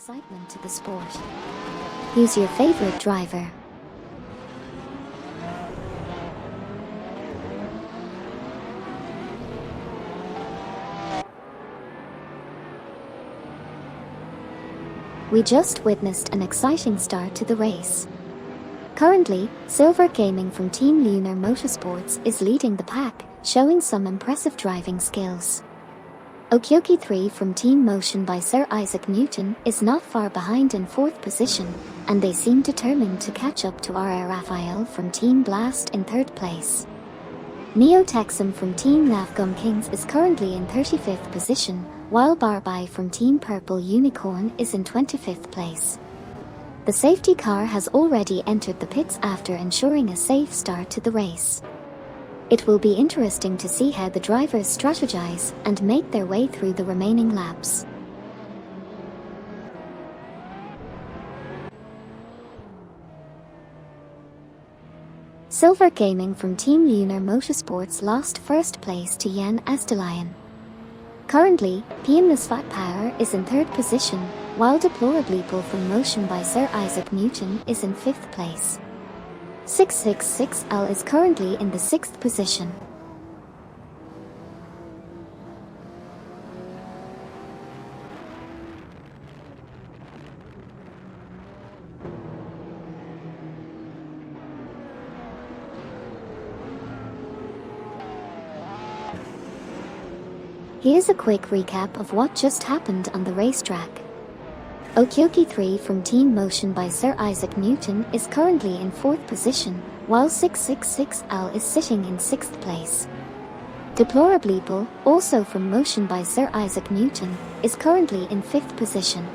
excitement to the sport. Who's your favorite driver? We just witnessed an exciting start to the race. Currently, Silver Gaming from Team Lunar Motorsports is leading the pack, showing some impressive driving skills. Okyoki 3 from Team Motion by Sir Isaac Newton is not far behind in 4th position, and they seem determined to catch up to R.R. Raphael from Team Blast in 3rd place. Neo Texum from Team Navgum Kings is currently in 35th position, while Barbai from Team Purple Unicorn is in 25th place. The safety car has already entered the pits after ensuring a safe start to the race. It will be interesting to see how the drivers strategize and make their way through the remaining laps. Silver Gaming from Team Lunar Motorsports lost 1st place to Jan Astelayan. Currently, PM Nisvat Power is in 3rd position, while Deplorably from Motion by Sir Isaac Newton is in 5th place. 666L is currently in the 6th position. Here's a quick recap of what just happened on the racetrack. Okyoki 3 from Team Motion by Sir Isaac Newton is currently in 4th position, while 666L is sitting in 6th place. Deplorably, also from Motion by Sir Isaac Newton, is currently in 5th position.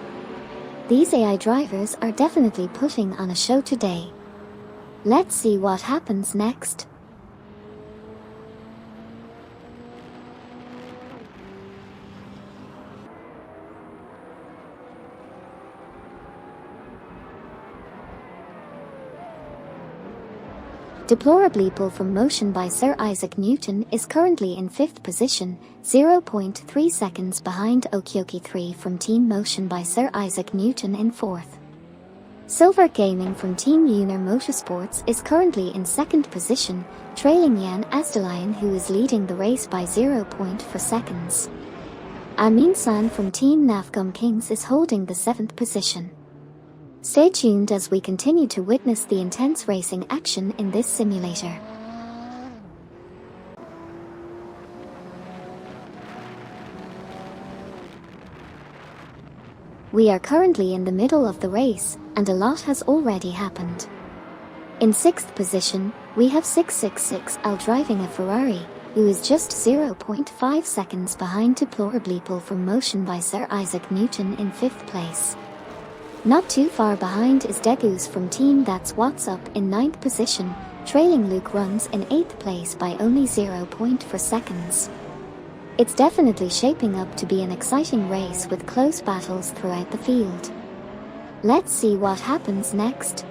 These AI drivers are definitely putting on a show today. Let's see what happens next. Deplorably from Motion by Sir Isaac Newton is currently in 5th position, 0.3 seconds behind Okyoki 3 from Team Motion by Sir Isaac Newton in 4th. Silver Gaming from Team Lunar Motorsports is currently in 2nd position, trailing Jan Astelayan, who is leading the race by 0.4 seconds. Amin San from Team Navgum Kings is holding the 7th position. Stay tuned as we continue to witness the intense racing action in this simulator. We are currently in the middle of the race, and a lot has already happened. In 6th position, we have 666L driving a Ferrari, who is just 0.5 seconds behind Deplorably from Motion by Sir Isaac Newton in 5th place. Not too far behind is Degus from Team That's What's Up in 9th position, trailing Luke Runs in 8th place by only 0.4 seconds. It's definitely shaping up to be an exciting race with close battles throughout the field. Let's see what happens next.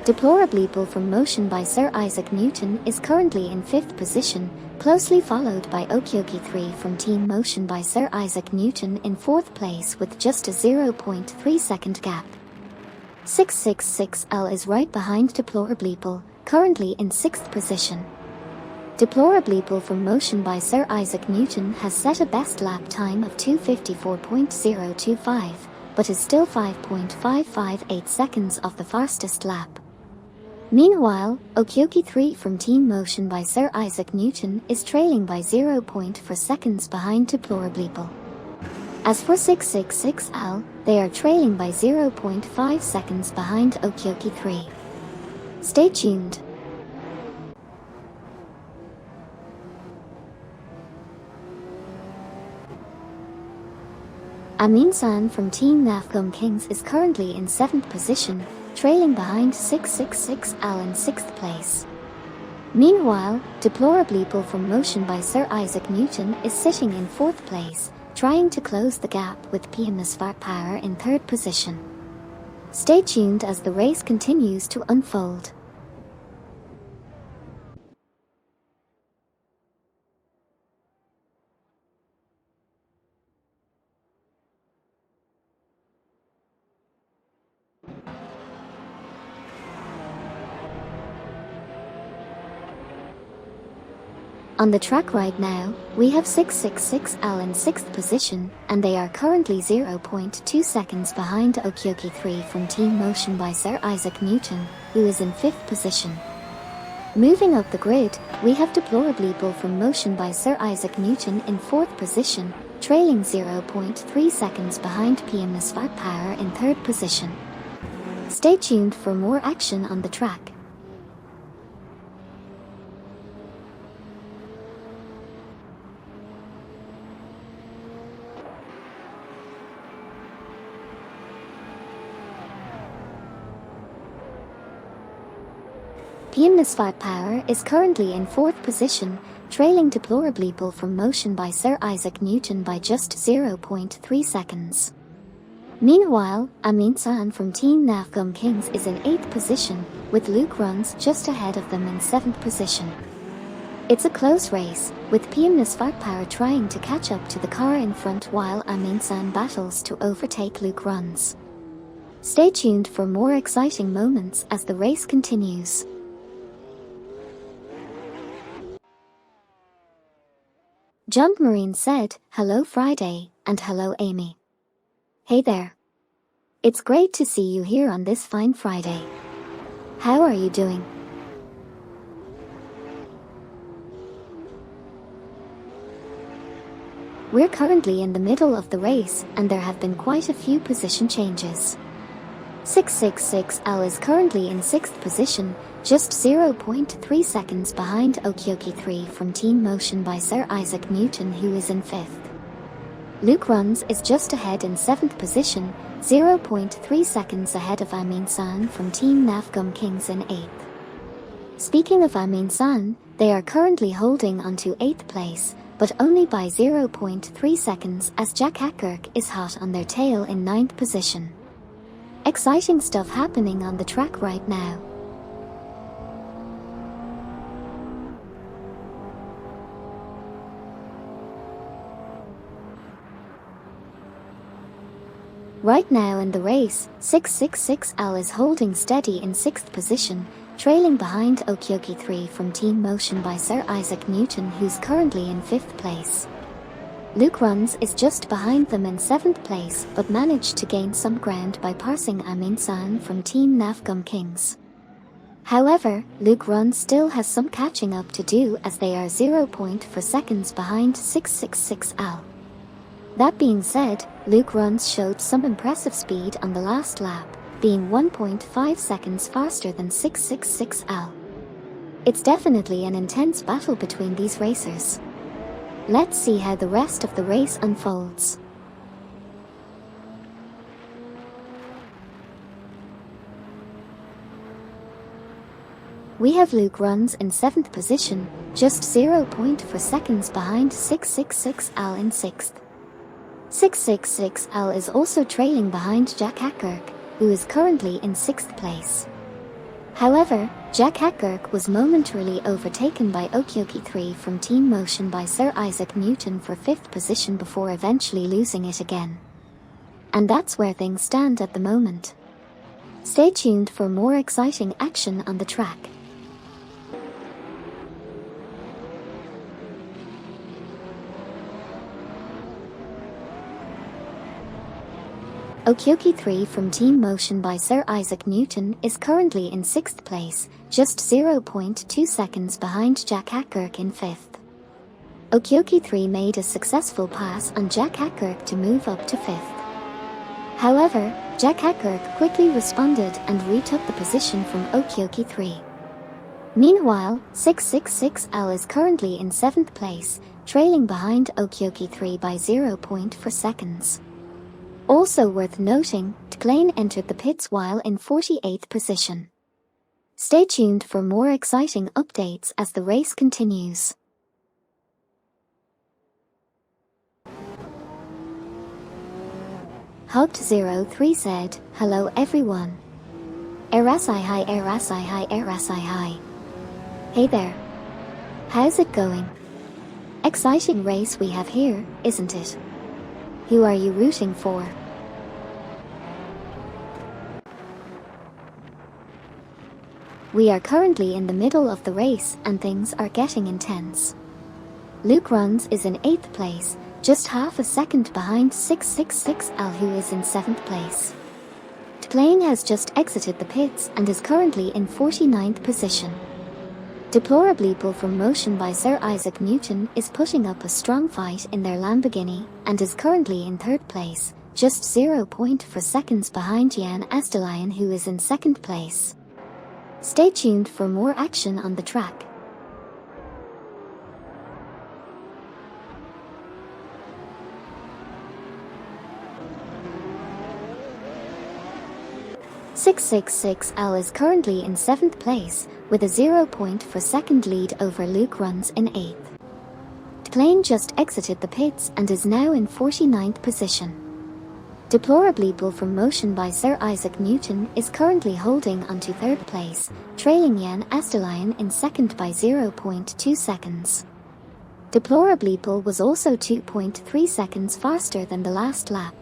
Deplorably from Motion by Sir Isaac Newton is currently in 5th position, closely followed by Okyoki 3 from Team Motion by Sir Isaac Newton in 4th place with just a 0.3 second gap. 666L is right behind Deplorably, currently in 6th position. Deplorably from Motion by Sir Isaac Newton has set a best lap time of 2:54.025, but is still 5.558 seconds off the fastest lap. Meanwhile, Okyoki 3 from Team Motion by Sir Isaac Newton is trailing by 0.4 seconds behind Deplorably. As for 666L, they are trailing by 0.5 seconds behind Okyoki 3. Stay tuned. Amin San from Team Navgum Kings is currently in 7th position, trailing behind 666L in 6th place. Meanwhile, Deplorably from Motion by Sir Isaac Newton is sitting in 4th place, trying to close the gap with PM Nisvat Power in 3rd position. Stay tuned as the race continues to unfold. On the track right now, we have 666L in 6th position, and they are currently 0.2 seconds behind Okyoki 3 from Team Motion by Sir Isaac Newton, who is in 5th position. Moving up the grid, we have Deplorably Bull from Motion by Sir Isaac Newton in 4th position, trailing 0.3 seconds behind PM Nisvat Power in 3rd position. Stay tuned for more action on the track. PM Nisvat Power is currently in 4th position, trailing Deplorably Bull from Motion by Sir Isaac Newton by just 0.3 seconds. Meanwhile, Amin San from Team Nafgum Kings is in 8th position, with Luke Runs just ahead of them in 7th position. It's a close race, with PM Nisvat Power trying to catch up to the car in front while Amin San battles to overtake Luke Runs. Stay tuned for more exciting moments as the race continues. John Marine said, "Hello Friday, and hello Amy. Hey there. It's great to see you here on this fine Friday. How are you doing?" We're currently in the middle of the race, and there have been quite a few position changes. 666L is currently in 6th position, just 0.3 seconds behind Okyoki 3 from Team Motion by Sir Isaac Newton, who is in 5th. Luke Runs is just ahead in 7th position, 0.3 seconds ahead of Amin San from Team Nafgum Kings in 8th. Speaking of Amin San, they are currently holding onto 8th place, but only by 0.3 seconds as Jack Hackirk is hot on their tail in 9th position. Exciting stuff happening on the track right now. Right now in the race, 666L is holding steady in 6th position, trailing behind Okyoki 3 from Team Motion by Sir Isaac Newton, who's currently in 5th place. Luke Runs is just behind them in 7th place, but managed to gain some ground by passing Amin San from Team Nafgum Kings. However, Luke Runs still has some catching up to do as they are 0.4 seconds behind 666L. That being said, Luke Runs showed some impressive speed on the last lap, being 1.5 seconds faster than 666L. It's definitely an intense battle between these racers. Let's see how the rest of the race unfolds. We have Luke Runs in 7th position, just 0.4 seconds behind 666L in 6th. 666L is also trailing behind Jack Hackirk, who is currently in 6th place. However, Jack Hackirk was momentarily overtaken by Okyoki 3 from Team Motion by Sir Isaac Newton for 5th position before eventually losing it again. And that's where things stand at the moment. Stay tuned for more exciting action on the track. Okyoki 3 from Team Motion by Sir Isaac Newton is currently in 6th place, just 0.2 seconds behind Jack Hackirk in 5th. Okyoki 3 made a successful pass on Jack Hackirk to move up to 5th. However, Jack Hackirk quickly responded and retook the position from Okyoki 3. Meanwhile, 666L is currently in 7th place, trailing behind Okyoki 3 by 0.4 seconds. Also worth noting, Tklane entered the pits while in 48th position. Stay tuned for more exciting updates as the race continues. Hugged03 said, "Hello everyone. RSI hi, RSI hi, RSI hi. Hey there. How's it going? Exciting race we have here, isn't it? Who are you rooting for?" We are currently in the middle of the race and things are getting intense. Luke Runs is in 8th place, just half a second behind 666L, who is in 7th place. Tplain has just exited the pits and is currently in 49th position. Deplorably Pull from Motion by Sir Isaac Newton is putting up a strong fight in their Lamborghini and is currently in 3rd place, just 0.4 seconds behind Jan Astelayan, who is in 2nd place. Stay tuned for more action on the track. .666L is currently in 7th place, with a 0.4 second lead over Luke Runs in 8th. Tplain just exited the pits and is now in 49th position. Deplorably Pull from Motion by Sir Isaac Newton is currently holding onto 3rd place, trailing Jan Astelayan in 2nd by 0.2 seconds. Deplorably Pull was also 2.3 seconds faster than the last lap.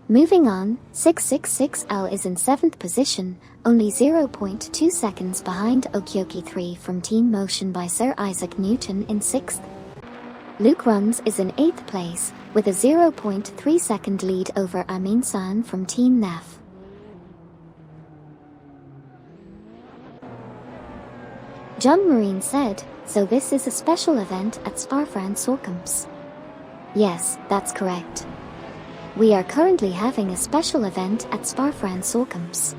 Moving on, 666L is in 7th position, only 0.2 seconds behind Okyoki3 from Team Motion by Sir Isaac Newton in 6th. Luke Runs is in 8th place, with a 0.3 second lead over Amin San from Team Nef. John Marine said, "So this is a special event at Spa Francorchamps." Yes, that's correct. We are currently having a special event at Spa Francorchamps.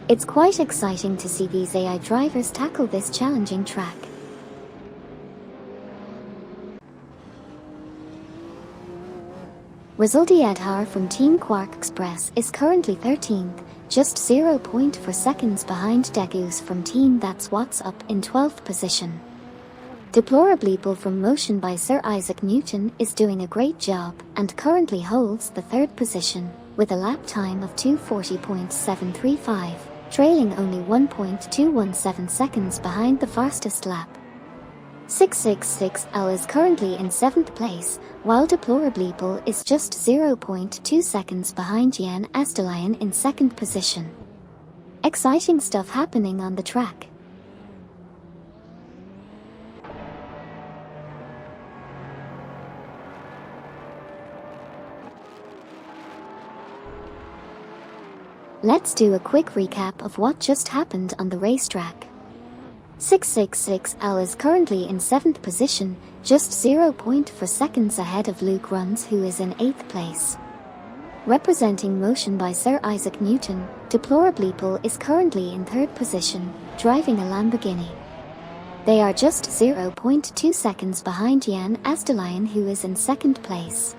It's quite exciting to see these AI drivers tackle this challenging track. Resulti Adhar from Team Quark Express is currently 13th, just 0.4 seconds behind Degus from Team That's What's Up in 12th position. Deplorably Pull from Motion by Sir Isaac Newton is doing a great job and currently holds the 3rd position, with a lap time of 2:40.735, trailing only 1.217 seconds behind the fastest lap. 666L is currently in 7th place, while Deplorably Pull is just 0.2 seconds behind Jan Astelayan in 2nd position. Exciting stuff happening on the track. Let's do a quick recap of what just happened on the racetrack. 666L is currently in 7th position, just 0.4 seconds ahead of Luke Runs, who is in 8th place. Representing Motion by Sir Isaac Newton, Deplorably Pull is currently in 3rd position, driving a Lamborghini. They are just 0.2 seconds behind Jan Astelayan, who is in 2nd place.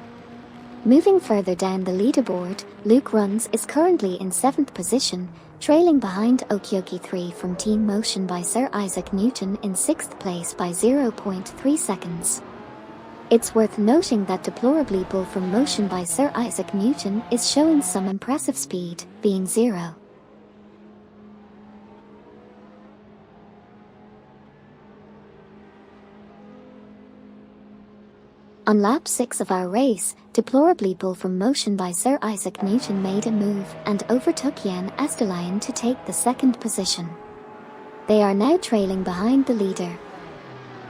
Moving further down the leaderboard, Luke Runs is currently in 7th position, trailing behind Okyoki3 from Team Motion by Sir Isaac Newton in 6th place by 0.3 seconds. It's worth noting that Deplorably Pull from Motion by Sir Isaac Newton is showing some impressive speed, being 0. On lap 6 of our race, Deplorably Pull from Motion by Sir Isaac Newton made a move and overtook Jan Astelayan to take the 2nd position. They are now trailing behind the leader.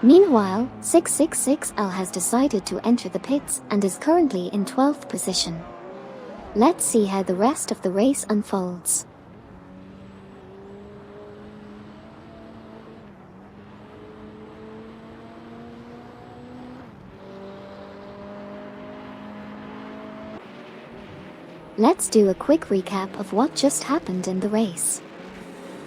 Meanwhile, 666L has decided to enter the pits and is currently in 12th position. Let's see how the rest of the race unfolds. Let's do a quick recap of what just happened in the race.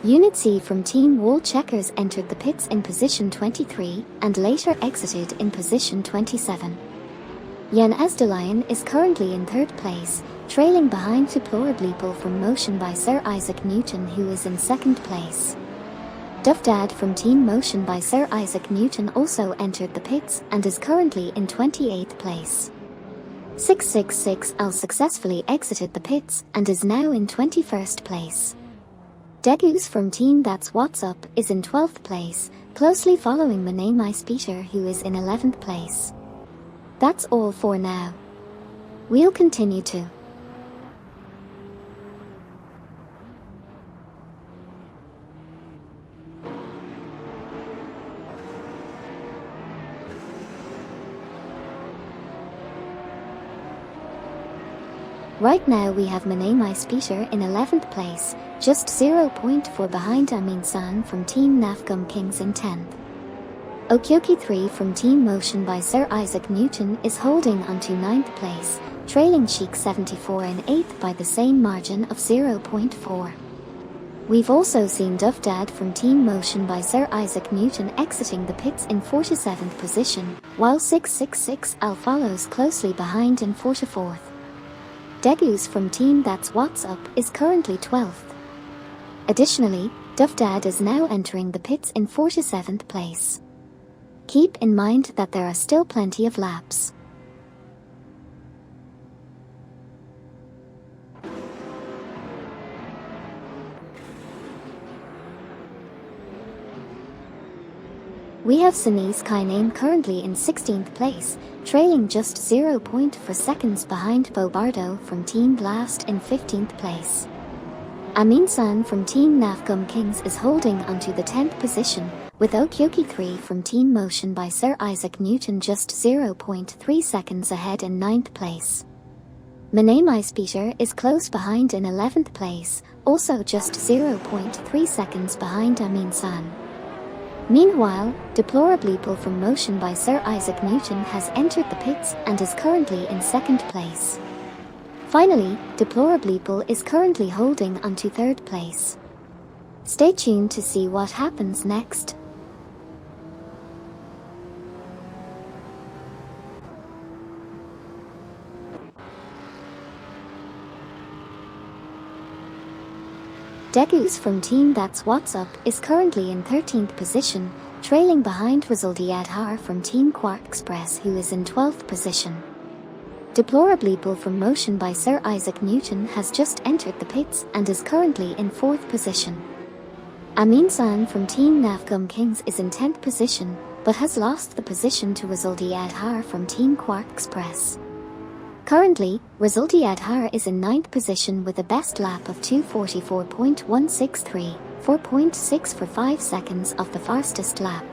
Unit C from Team Wall Checkers entered the pits in position 23 and later exited in position 27. Jan Astelayan is currently in 3rd place, trailing behind Deplorably Pull from Motion by Sir Isaac Newton, who is in 2nd place. Duffdad from Team Motion by Sir Isaac Newton also entered the pits and is currently in 28th place. 666L successfully exited the pits and is now in 21st place. Degus from Team That's What's Up is in 12th place, closely following Mane My Speeter, who is in 11th place. That's all for now. We'll continue to Right now we have Mane My Speeter in 11th place, just 0.4 behind Amin-san from Team Nafgum Kings in 10th. Okyoki 3 from Team Motion by Sir Isaac Newton is holding onto 9th place, trailing Chic 74 in 8th by the same margin of 0.4. We've also seen Duff Dad from Team Motion by Sir Isaac Newton exiting the pits in 47th position, while 666L follows closely behind in 44th. Degus from Team That's What's Up is currently 12th. Additionally, Duff Dad is now entering the pits in 47th place. Keep in mind that there are still plenty of laps. We have Sinise Kainane currently in 16th place, trailing just 0.4 seconds behind Bobardo from Team Blast in 15th place. Amin-san from Team Nafgum Kings is holding onto the 10th position, with Okyoki 3 from Team Motion by Sir Isaac Newton just 0.3 seconds ahead in 9th place. Mane My Speeter is close behind in 11th place, also just 0.3 seconds behind Amin-san. Meanwhile, Deplorableeple from Motion by Sir Isaac Newton has entered the pits and is currently in 2nd place. Finally, Deplorableeple is currently holding onto 3rd place. Stay tuned to see what happens next. Degus from Team That's What's Up is currently in 13th position, trailing behind Rizaldi Adhar from Team Quark Express, who is in 12th position. Deplorableeple from Motion by Sir Isaac Newton has just entered the pits and is currently in 4th position. Amin-san from Team Nafgum Kings is in 10th position, but has lost the position to Rizaldi Adhar from Team Quark Express. Currently, Rizaldi Adhar is in 9th position with a best lap of 2:44.163, 4.6 for 5 seconds of the fastest lap.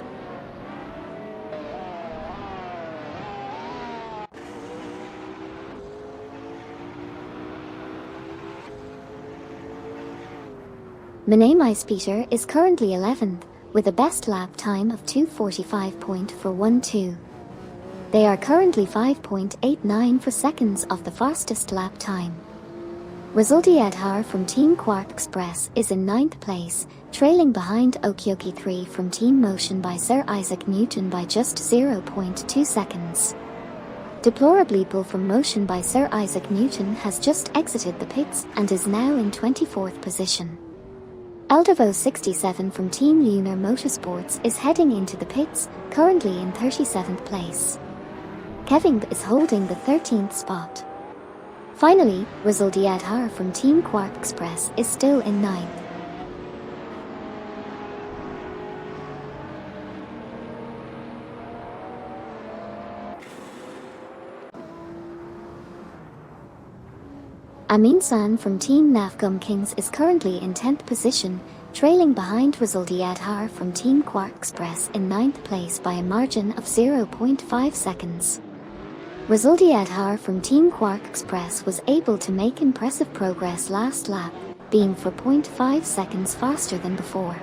Mane My Speeter is currently 11th, with a best lap time of 2:45.412. They are currently 5.89 for seconds of the fastest lap time. Rizaldi Adhar from Team Quark Express is in 9th place, trailing behind Okyoki 3 from Team Motion by Sir Isaac Newton by just 0.2 seconds. Deplorableeple from Motion by Sir Isaac Newton has just exited the pits and is now in 24th position. Eldavo 67 from Team Lunar Motorsports is heading into the pits, currently in 37th place. Kevin is holding the 13th spot. Finally, Rizaldi Adhar from Team Quark Express is still in 9th. Amin-san from Team Nafgum Kings is currently in 10th position, trailing behind Rizaldi Adhar from Team Quark Express in 9th place by a margin of 0.5 seconds. Rizaldi Adhar from Team Quark Express was able to make impressive progress last lap, being 4.5 seconds faster than before.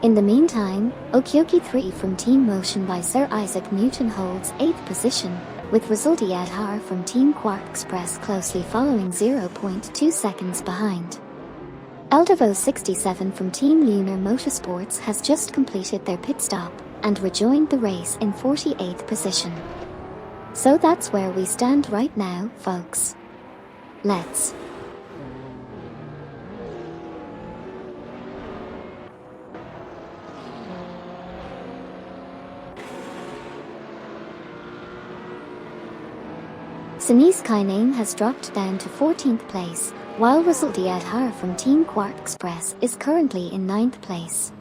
In the meantime, Okyoki 3 from Team Motion by Sir Isaac Newton holds 8th position, with Rizaldi Adhar from Team Quark Express closely following 0.2 seconds behind. Eldavo 67 from Team Lunar Motorsports has just completed their pit stop and rejoined the race in 48th position. So that's where we stand right now, folks. Let's Sunise Kainane has dropped down to 14th place, while Resulti Adhar from Team Quark Express is currently in 9th place.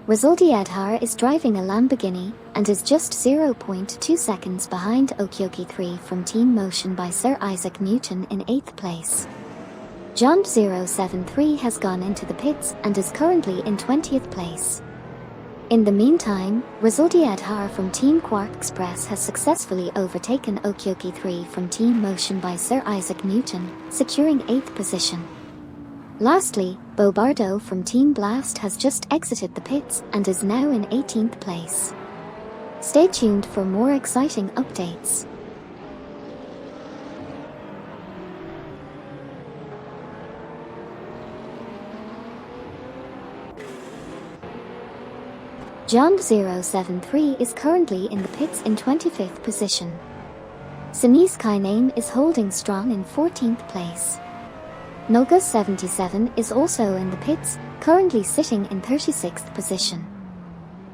Resulti Adhar is driving a Lamborghini and is just 0.2 seconds behind Okioki 3 from Team Motion by Sir Isaac Newton in 8th place. John 073 has gone into the pits and is currently in 20th place. In the meantime, Resulti Adhar from Team Quark Express has successfully overtaken Okioki 3 from Team Motion by Sir Isaac Newton, securing 8th position. Lastly, Bobardo from Team Blast has just exited the pits and is now in 18th place. Stay tuned for more exciting updates. John 073 is currently in the pits in 25th position. Sunise Kainane is holding strong in 14th place. Noga 77 is also in the pits, currently sitting in 36th position.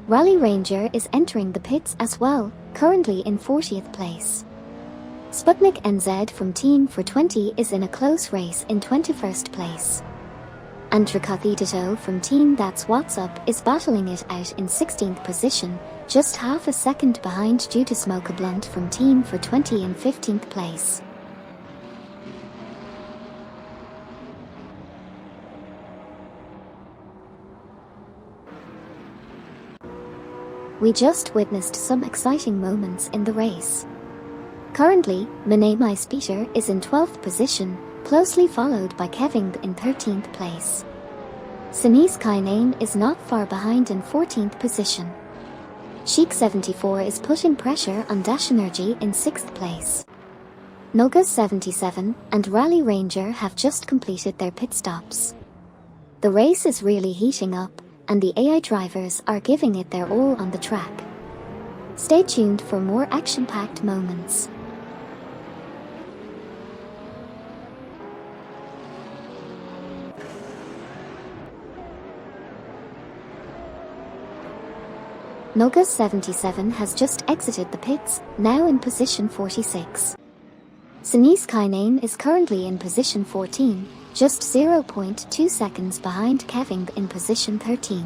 Rally Ranger is entering the pits as well, currently in 40th place. Sputnik NZ from Team for 20 is in a close race in 21st place. And Trikathitito from Team That's What's Up is battling it out in 16th position, just half a second behind due to Smoke a Blunt from Team for 20 in 15th place. We just witnessed some exciting moments in the race. Currently, Mane My Speeder is in 12th position, closely followed by Kevin in 13th place. Sunise Kainane is not far behind in 14th position. Sheik 74 is putting pressure on Dash Energy in 6th place. Noga 77 and Rally Ranger have just completed their pit stops. The race is really heating up, and the AI drivers are giving it their all on the track. Stay tuned for more action-packed moments. Noga 77 has just exited the pits, now in position 46. Sunise Kainane is currently in position 14, just 0.2 seconds behind Kevin in position 13.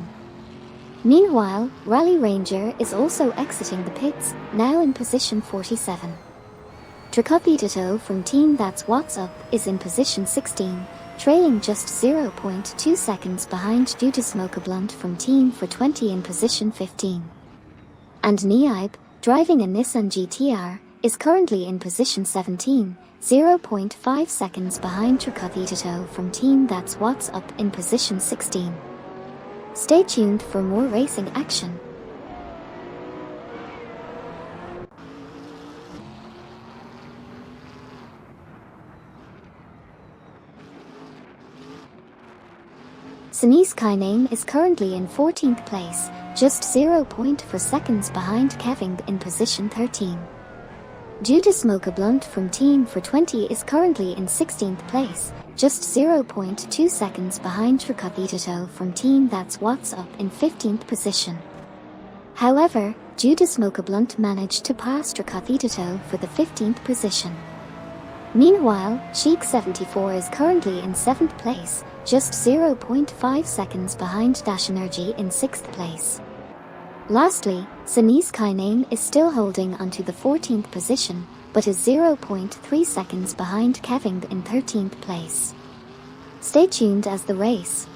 Meanwhile, Rally Ranger is also exiting the pits, now in position 47. Trikathitito from Team That's What's Up is in position 16, trailing just 0.2 seconds behind due to Smoke a Blunt from Team for 20 in position 15. And Niaib, driving a Nissan GTR, is currently in position 17, 0.5 seconds behind Trikathitito from Team That's What's Up in position 16. Stay tuned for more racing action. Sunise Kainane is currently in 14th place, just 0.4 seconds behind Kevin in position 13. Due to Smoke a Blunt from Team for 20 is currently in 16th place, just 0.2 seconds behind Trikathitito from Team That's What's Up in 15th position. However, due to Smoke a Blunt managed to pass Trikathitito for the 15th position. Meanwhile, Sheik 74 is currently in 7th place, just 0.5 seconds behind Dash Energy in 6th place. Lastly, Sunise Kainane is still holding onto the 14th position, but is 0.3 seconds behind Kevin in 13th place. Stay tuned as the race.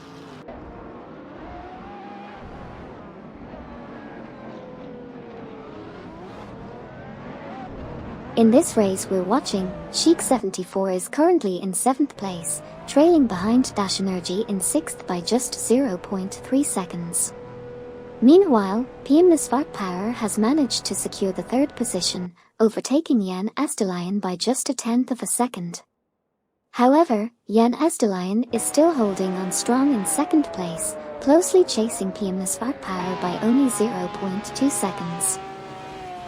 In this race we're watching, Sheik 74 is currently in 7th place, trailing behind Dash Energy in 6th by just 0.3 seconds. Meanwhile, PM Nisvark Power has managed to secure the 3rd position, overtaking Jan Estelian by just a 1/10 of a second. However, Jan Estelian is still holding on strong in 2nd place, closely chasing PM Nisvark Power by only 0.2 seconds.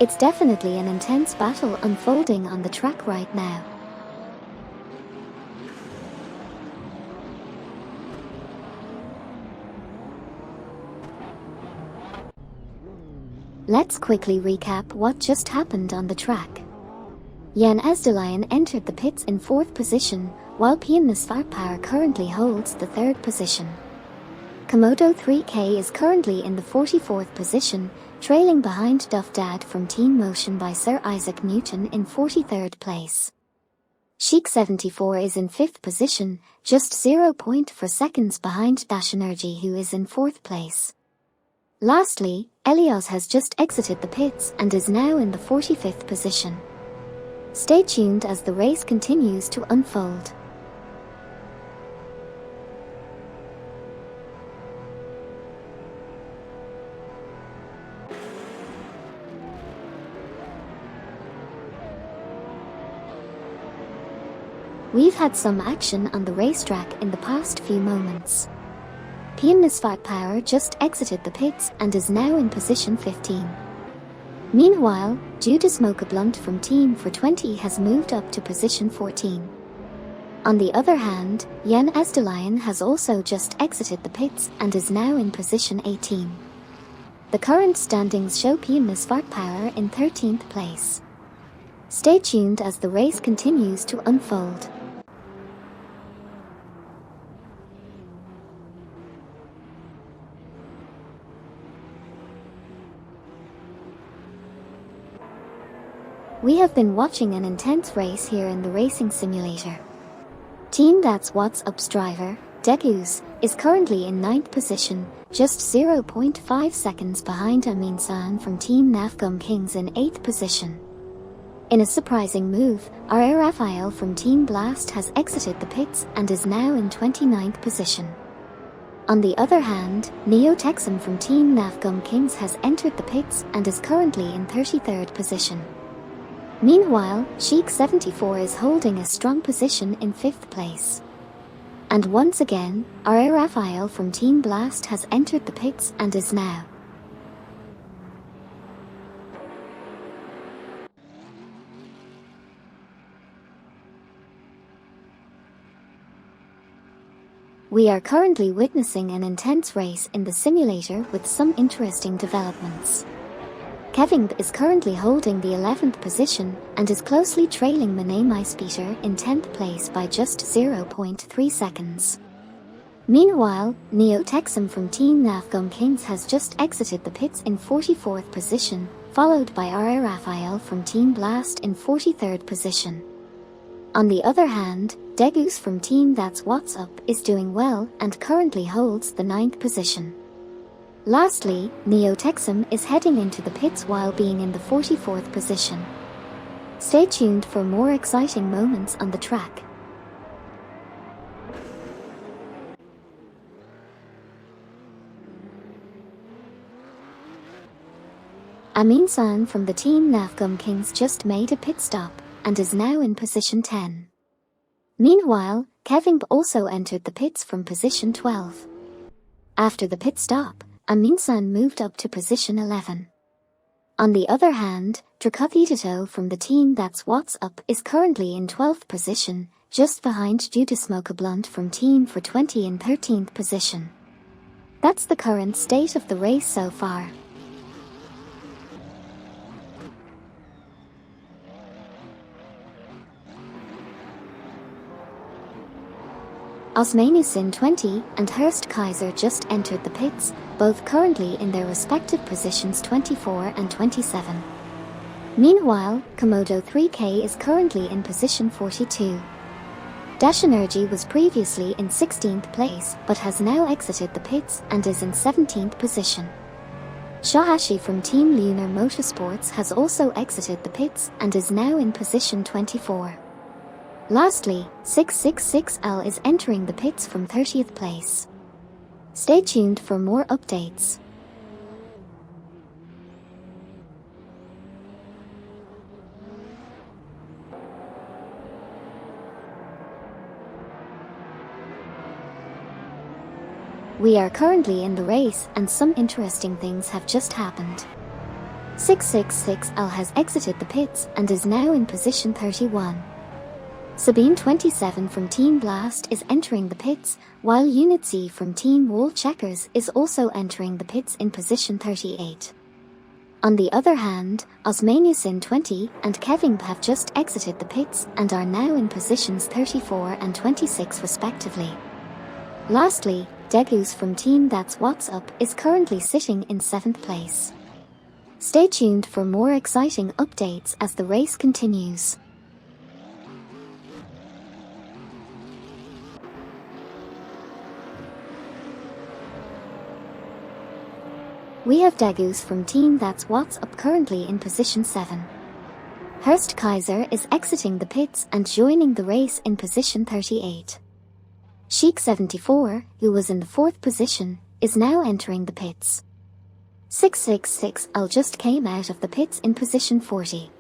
It's definitely an intense battle unfolding on the track right now. Let's quickly recap what just happened on the track. Jan Ezdelion entered the pits in 4th position, while Pianist Hypercar currently holds the 3rd position. Komodo 3K is currently in the 44th position, trailing behind Duff Dad from Team Motion by Sir Isaac Newton in 43rd place. Chic 74 is in 5th position, just 0.4 seconds behind Dash Energy, who is in 4th place. Lastly, Elios has just exited the pits and is now in the 45th position. Stay tuned as the race continues to unfold. We've had some action on the racetrack in the past few moments. Pianist Hypercar just exited the pits and is now in position 15. Meanwhile, Judas Mocha-Blunt from Team 420 has moved up to position 14. On the other hand, Jan Ezdelion has also just exited the pits and is now in position 18. The current standings show Pianist Hypercar in 13th place. Stay tuned as the race continues to unfold. We have been watching an intense race here in the racing simulator. Team That's What's Up's driver, Degus, is currently in 9th position, just 0.5 seconds behind Amin San from Team Nafgum Kings in 8th position. In a surprising move, R.A. Raphael from Team Blast has exited the pits and is now in 29th position. On the other hand, Neo Texum from Team Nafgum Kings has entered the pits and is currently in 33rd position. Meanwhile, Chic 74 is holding a strong position in 5th place. And once again, R.A. Raphael from Team Blast has entered the pits and is now. We are currently witnessing an intense race in the simulator with some interesting developments. Kevin is currently holding the 11th position and is closely trailing Mane Maispeter in 10th place by just 0.3 seconds. Meanwhile, Neo Texum from Team Nafgum Kings has just exited the pits in 44th position, followed by R.A. Raphael from Team Blast in 43rd position. On the other hand, Degus from Team That's What's Up is doing well and currently holds the 9th position. Lastly, Neo Texum is heading into the pits while being in the 44th position. Stay tuned for more exciting moments on the track. Amin San from the Team Nafgum Kings just made a pit stop and is now in position 10. Meanwhile, Kevin also entered the pits from position 12. After the pit stop, Amin San moved up to position 11. On the other hand, Dracothitito from the Team That's What's Up is currently in 12th position, just behind Judas Mocha-Blunt from Team 420 in 13th position. That's the current state of the race so far. Osmanusin 20 and Hurst Kaiser just entered the pits, both currently in their respective positions 24 and 27. Meanwhile, Komodo 3K is currently in position 42. Dash Energy was previously in 16th place but has now exited the pits and is in 17th position. Shahashi from Team Lunar Motorsports has also exited the pits and is now in position 24. Lastly, 666L is entering the pits from 30th place. Stay tuned for more updates. We are currently in the race and some interesting things have just happened. 666L has exited the pits and is now in position 31. Sabine 27 from Team Blast is entering the pits, while Unit C from Team Wall Checkers is also entering the pits in position 38. On the other hand, Osmanius in 20 and Kevin have just exited the pits and are now in positions 34 and 26 respectively. Lastly, Degus from Team That's What's Up is currently sitting in 7th place. Stay tuned for more exciting updates as the race continues. We have Degus from Team That's What's Up currently in position 7. Horst Kaiser is exiting the pits and joining the race in position 38. Sheik 74, who was in the 4th position, is now entering the pits. 666 Al just came out of the pits in position 40.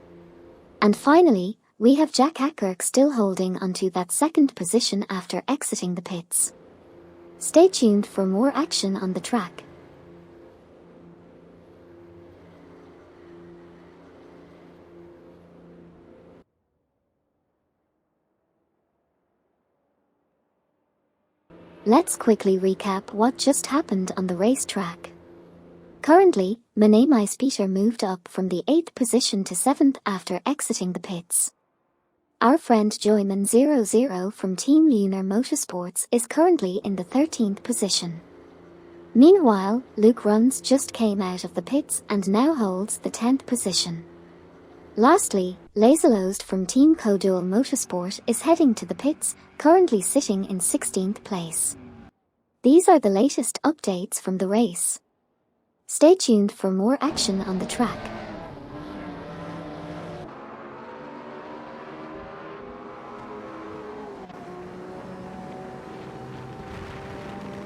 And finally, we have Jack Ackirk still holding onto that 2nd position after exiting the pits. Stay tuned for more action on the track. Let's quickly recap what just happened on the racetrack. Currently, Menemais Peter moved up from the 8th position to 7th after exiting the pits. Our friend Joyman00 from Team Lunar Motorsports is currently in the 13th position. Meanwhile, Luke Runs just came out of the pits and now holds the 10th position. Lastly, Laserlost from Team Codual Motorsport is heading to the pits, currently sitting in 16th place. These are the latest updates from the race. Stay tuned for more action on the track.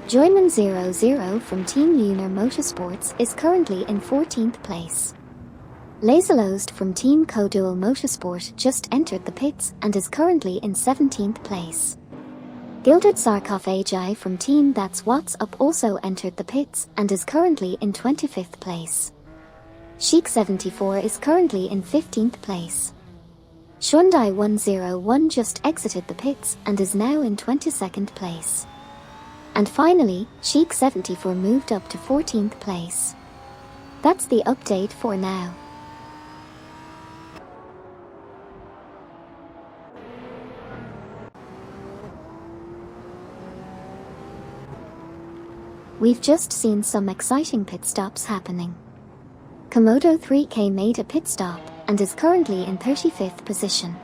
Joyman00 from Team Lunar Motorsports is currently in 14th place. Laserlost from Team Codual Motorsport just entered the pits and is currently in 17th place. Gilded Sarcophagi from Team That's What's Up also entered the pits and is currently in 25th place. Sheik 74 is currently in 15th place. Shundai 101 just exited the pits and is now in 22nd place. And finally, Sheik 74 moved up to 14th place. That's the update for now. We've just seen some exciting pit stops happening. Komodo 3K made a pit stop and is currently in 35th position.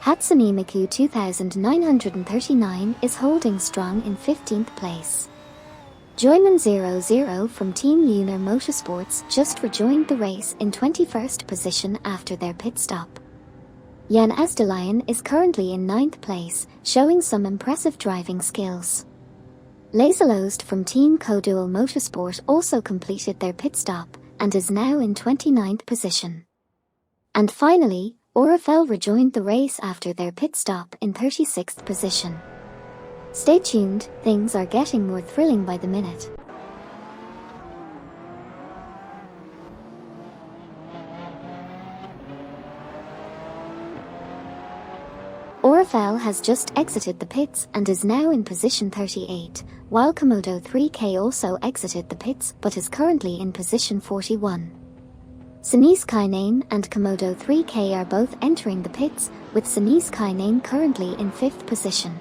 Hatsune Miku 2939 is holding strong in 15th place. Joyman00 from Team Lunar Motorsports just rejoined the race in 21st position after their pit stop. Jan Asdelion is currently in 9th place, showing some impressive driving skills. Laserlost from Team Codual Motorsport also completed their pit stop and is now in 29th position. And finally, Orifel rejoined the race after their pit stop in 36th position. Stay tuned, things are getting more thrilling by the minute. Orifel has just exited the pits and is now in position 38, while Komodo 3K also exited the pits but is currently in position 41. Sinise Kainane and Komodo 3K are both entering the pits, with Sinise Kainane currently in 5th position.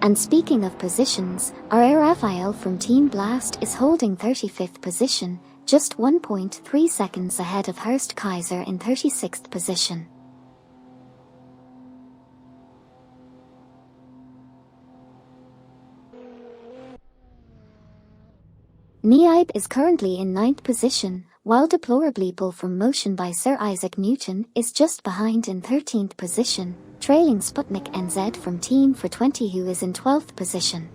And speaking of positions, our Raphael from Team Blast is holding 35th position, just 1.3 seconds ahead of Horst Kaiser in 36th position. Niaib is currently in 9th position, while Deplorably from Motion by Sir Isaac Newton is just behind in 13th position, trailing Sputnik NZ from Team for 20 who is in 12th position.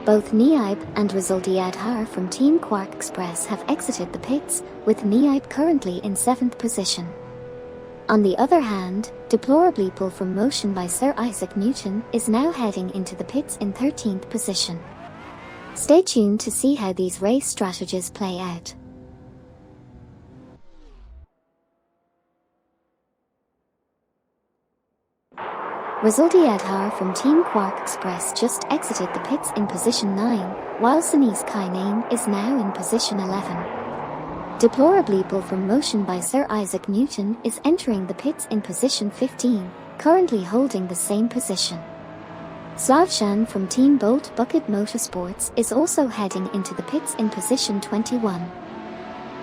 Both Niaib and Rizaldi Adhar from Team Quark Express have exited the pits, with Niaib currently in 7th position. On the other hand, Deplorably from Motion by Sir Isaac Newton is now heading into the pits in 13th position. Stay tuned to see how these race strategies play out. Rizaldi Adhar from Team Quark Express just exited the pits in position 9, while Sinise Kainane is now in position 11. Deplorably pull from motion by Sir Isaac Newton is entering the pits in position 15, currently holding the same position. Slavshan from Team Bolt Bucket Motorsports is also heading into the pits in position 21.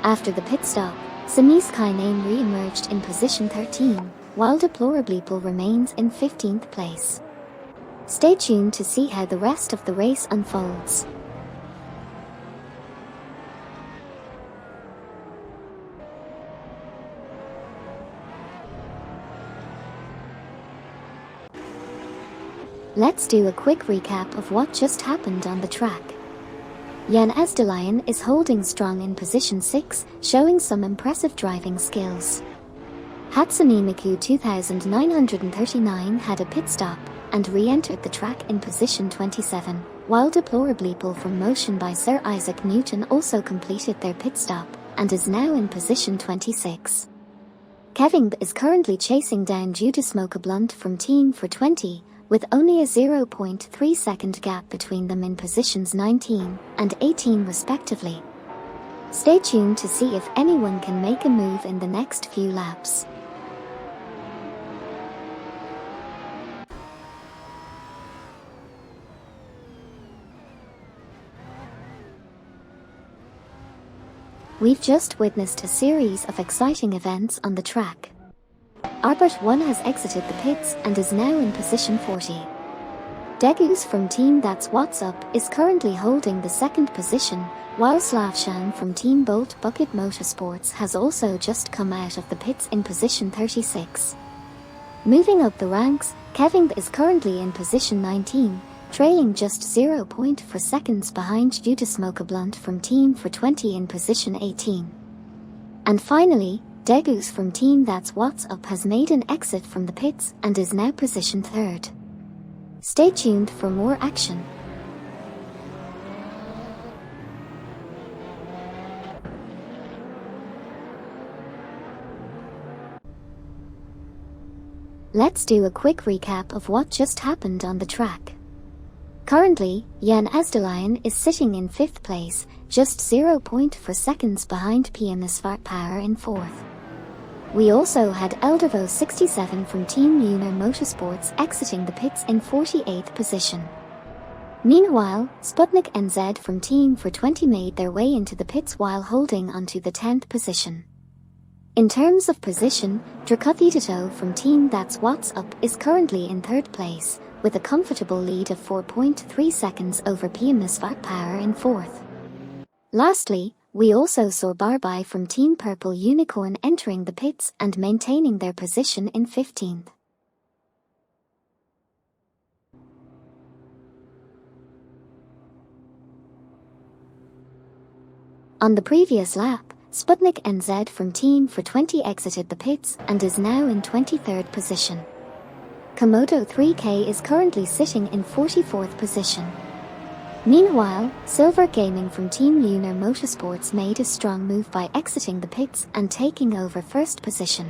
After the pit stop, Samis Kainane re-emerged in position 13, while Deplorably Pull remains in 15th place. Stay tuned to see how the rest of the race unfolds. Let's do a quick recap of what just happened on the track. Jan Ezdelion is holding strong in position 6, showing some impressive driving skills. Hatsune Miku 2939 had a pit stop and re-entered the track in position 27, while Deplorably Pull from motion by Sir Isaac Newton also completed their pit stop and is now in position 26. Kevin is currently chasing down Judah Smoke Blunt from Team for 20, with only a 0.3 second gap between them in positions 19 and 18 respectively. Stay tuned to see if anyone can make a move in the next few laps. We've just witnessed a series of exciting events on the track. Arbert 1 has exited the pits and is now in position 40. Degus from Team That's What's Up is currently holding the second position, while Slavshan from Team Bolt Bucket Motorsports has also just come out of the pits in position 36. Moving up the ranks, Kevin is currently in position 19, trailing just 0.4 seconds behind Judah Smoke Blunt from Team for 20 in position 18. And finally, Degus from Team That's What's Up has made an exit from the pits and is now positioned 3rd. Stay tuned for more action. Let's do a quick recap of what just happened on the track. Currently, Jan Ezdelion is sitting in 5th place, just 0.4 seconds behind PM Power in 4th. We also had Eldervo 67 from Team Lunar Motorsports exiting the pits in 48th position. Meanwhile, Sputnik NZ from Team for 20 made their way into the pits while holding onto the 10th position. In terms of position, Dracuthitito from Team That's What's Up is currently in 3rd place, with a comfortable lead of 4.3 seconds over PMS Power in 4th. Lastly, we also saw Barbai from Team Purple Unicorn entering the pits and maintaining their position in 15th. On the previous lap, Sputnik NZ from Team for 20 exited the pits and is now in 23rd position. Komodo 3K is currently sitting in 44th position. Meanwhile, Silver Gaming from Team Lunar Motorsports made a strong move by exiting the pits and taking over 1st position.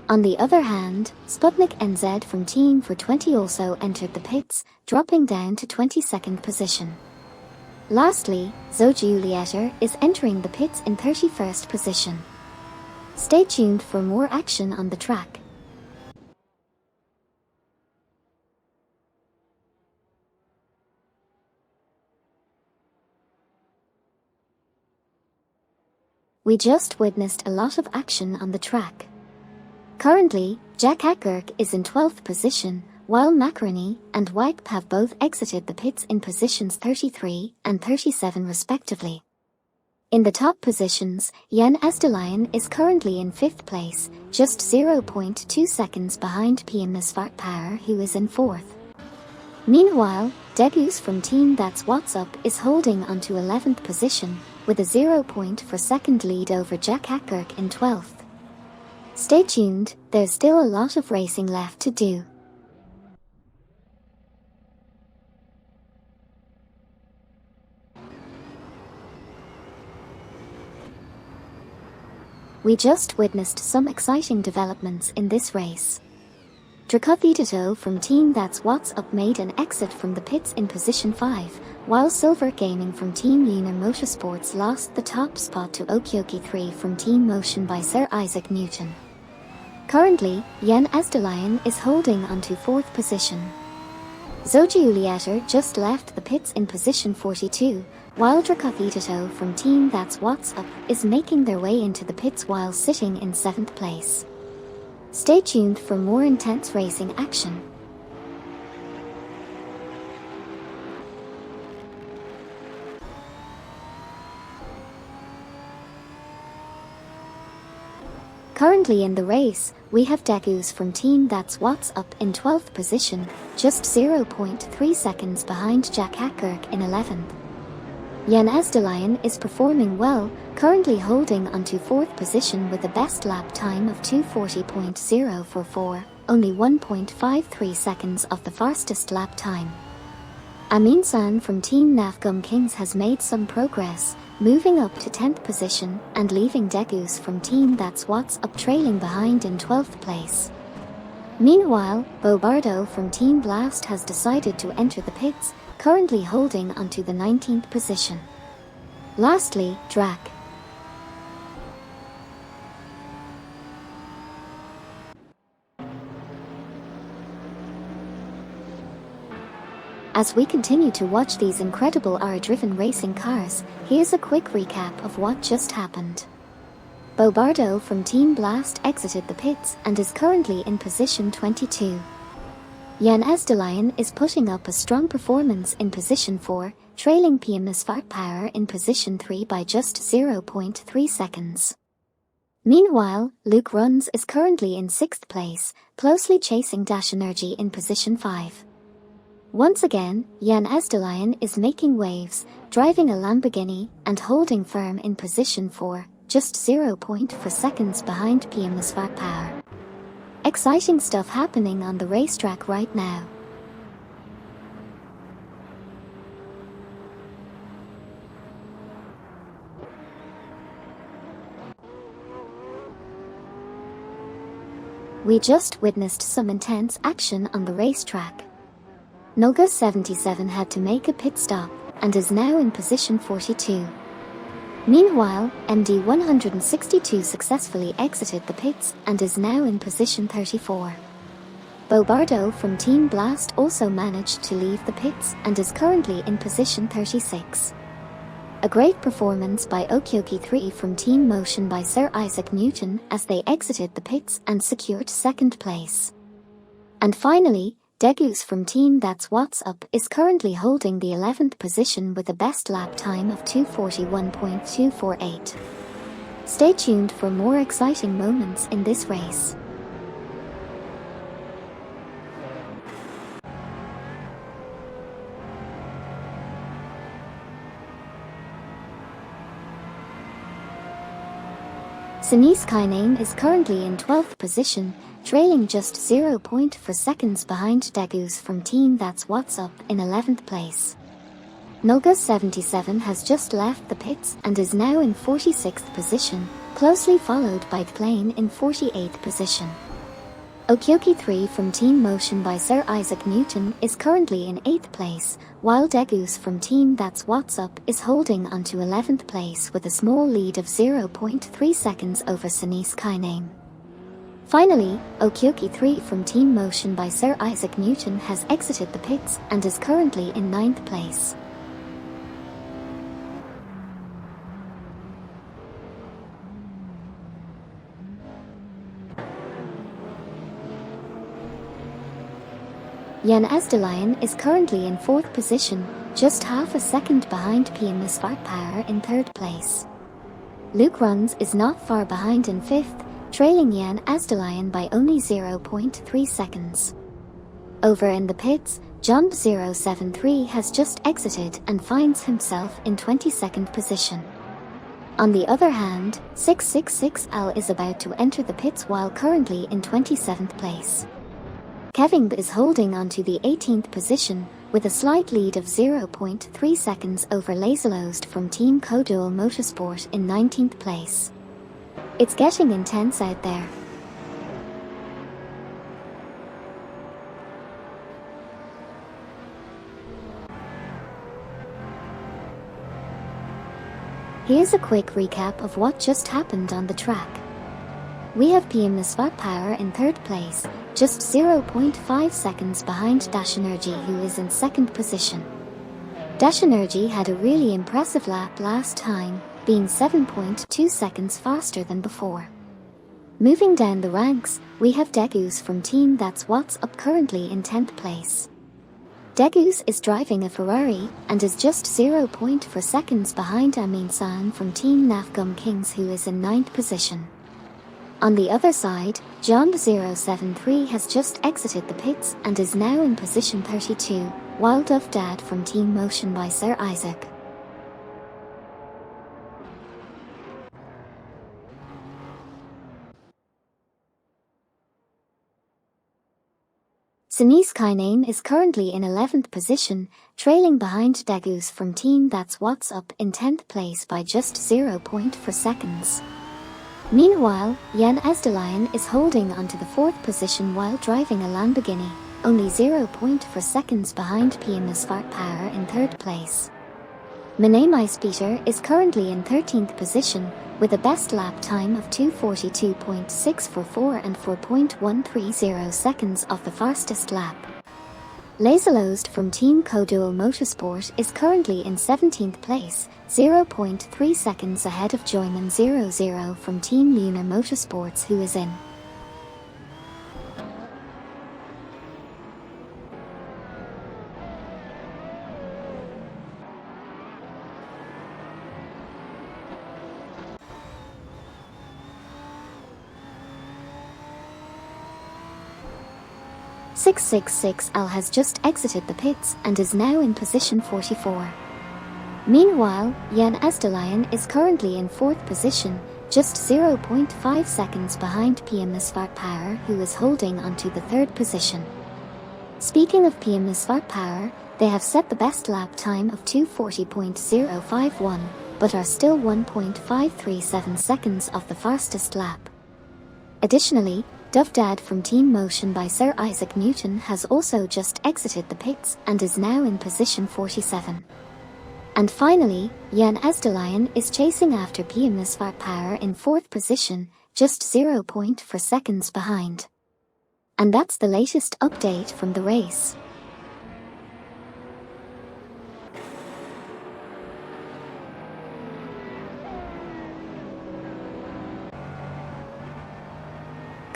On the other hand, Sputnik NZ from Team for 20 also entered the pits, dropping down to 22nd position. Lastly, Zojulieter is entering the pits in 31st position. Stay tuned for more action on the track. We just witnessed a lot of action on the track. Currently, Jack Ackirk is in 12th position, while Macaroni and Wipe have both exited the pits in positions 33 and 37 respectively. In the top positions, Jan Ezdelion is currently in 5th place, just 0.2 seconds behind PM Power, who is in 4th. Meanwhile, Degus from Team That's What's Up is holding onto 11th position, with a 0.4 second lead over Jack Ackirk in 12th. Stay tuned, there's still a lot of racing left to do. We just witnessed some exciting developments in this race. Dracovito from Team That's What's Up made an exit from the pits in position 5, while Silver Gaming from Team Lunar Motorsports lost the top spot to Okioki 3 from Team Motion by Sir Isaac Newton. Currently, Jan Estelion is holding onto 4th position. Zogiulieter just left the pits in position 42, while Dracovito from Team That's What's Up is making their way into the pits while sitting in 7th place. Stay tuned for more intense racing action. Currently in the race, we have Degus from Team That's What's Up in 12th position, just 0.3 seconds behind Jack Hackirk in 11th. Jan Estelion is performing well, currently holding onto 4th position with a best lap time of 2:40.044, only 1.53 seconds of the fastest lap time. Amin San from Team Nafgum Kings has made some progress, moving up to 10th position and leaving Degus from Team That's What's Up trailing behind in 12th place. Meanwhile, Bobardo from Team Blast has decided to enter the pits, currently holding onto the 19th position. Lastly, Drac. As we continue to watch these incredible R-driven racing cars, here's a quick recap of what just happened. Bobardo from Team Blast exited the pits and is currently in position 22. Jan Estelion is putting up a strong performance in position 4, trailing PM Power in position 3 by just 0.3 seconds. Meanwhile, Luke Runs is currently in 6th place, closely chasing Dash Energy in position 5. Once again, Jan Estelion is making waves, driving a Lamborghini and holding firm in position 4, just 0.4 seconds behind PM Power. Exciting stuff happening on the racetrack right now. We just witnessed some intense action on the racetrack. Nolga 77 had to make a pit stop and is now in position 42. Meanwhile, MD 162 successfully exited the pits and is now in position 34. Bobardo from Team Blast also managed to leave the pits and is currently in position 36. A great performance by Okioki 3 from Team Motion by Sir Isaac Newton as they exited the pits and secured 2nd place. And finally, Degus from Team That's What's Up is currently holding the 11th position with a best lap time of 2:41.248. Stay tuned for more exciting moments in this race. Sinise Kainame is currently in 12th position, trailing just 0.4 seconds behind Degus from Team That's What's Up in 11th place. Nolga 77 has just left the pits and is now in 46th position, closely followed by Plane in 48th position. Okioki 3 from Team Motion by Sir Isaac Newton is currently in 8th place, while Degus from Team That's What's Up is holding onto 11th place with a small lead of 0.3 seconds over Sinise Kainame. Finally, Okioki 3 from Team Motion by Sir Isaac Newton has exited the pits and is currently in 9th place. Jan Estelion is currently in 4th position, just half a second behind PM Power in 3rd place. Luke Runs is not far behind in 5th, trailing Jan Estelion by only 0.3 seconds. Over in the pits, Jump 073 has just exited and finds himself in 22nd position. On the other hand, 666L is about to enter the pits while currently in 27th place. Kevin is holding onto the 18th position, with a slight lead of 0.3 seconds over Laserlost from Team Kodul Motorsport in 19th place. It's getting intense out there. Here's a quick recap of what just happened on the track. We have PM Spa Power in third place, just 0.5 seconds behind Dash Energy, who is in second position. Dash Energy had a really impressive lap last time, being 7.2 seconds faster than before. Moving down the ranks, we have Degus from Team That's What's Up currently in 10th place. Degus is driving a Ferrari and is just 0.4 seconds behind Amin San from Team Nafgum Kings, who is in 9th position. On the other side, John 073 has just exited the pits and is now in position 32, while Dove Dad from Team Motion by Sir Isaac. Sinise Kainane is currently in 11th position, trailing behind Degus from Team That's What's Up in 10th place by just 0.4 seconds. Meanwhile, Jan Esdelion is holding onto the 4th position while driving a Lamborghini, only 0.4 seconds behind PM Spa Power in 3rd place. Menemais Peter is currently in 13th position, with a best lap time of 2:42.644 and 4.130 seconds off the fastest lap. Laserlost from Team Codual Motorsport is currently in 17th place, 0.3 seconds ahead of Joyman 00 from Team Lunar Motorsports, who is in .666L has just exited the pits and is now in position 44. Meanwhile, Jan Esdelion is currently in 4th position, just 0.5 seconds behind PM Spa Power, who is holding onto the 3rd position. Speaking of PM Spa Power, they have set the best lap time of 2:40.051, but are still 1.537 seconds off the fastest lap. Additionally, Dove Dad from Team Motion by Sir Isaac Newton has also just exited the pits and is now in position 47. And finally, Jan Esdelion is chasing after PM Spa Power in 4th position, just 0.4 seconds behind. And that's the latest update from the race.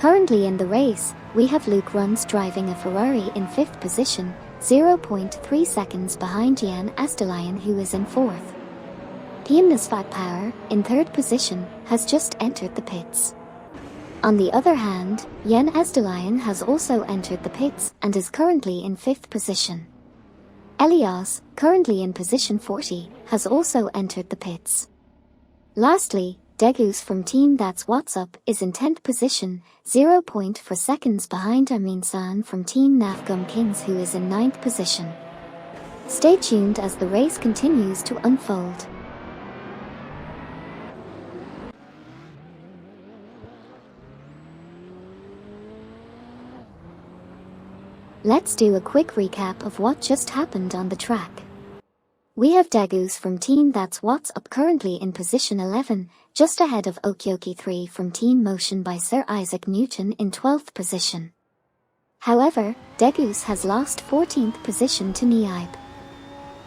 Currently in the race, we have Luke Runs driving a Ferrari in 5th position, 0.3 seconds behind Jan Esdelion, who is in 4th. PM Spa Power, in 3rd position, has just entered the pits. On the other hand, Jan Esdelion has also entered the pits and is currently in 5th position. Elias, currently in position 40, has also entered the pits. Lastly, Degus from Team That's What's Up is in 10th position, 0.4 seconds behind Amin San from Team Nafgum Kings, who is in 9th position. Stay tuned as the race continues to unfold. Let's do a quick recap of what just happened on the track. We have Degus from Team That's What's Up currently in position 11, just ahead of Okioki 3 from Team Motion by Sir Isaac Newton in 12th position. However, Degus has lost 14th position to Niaib.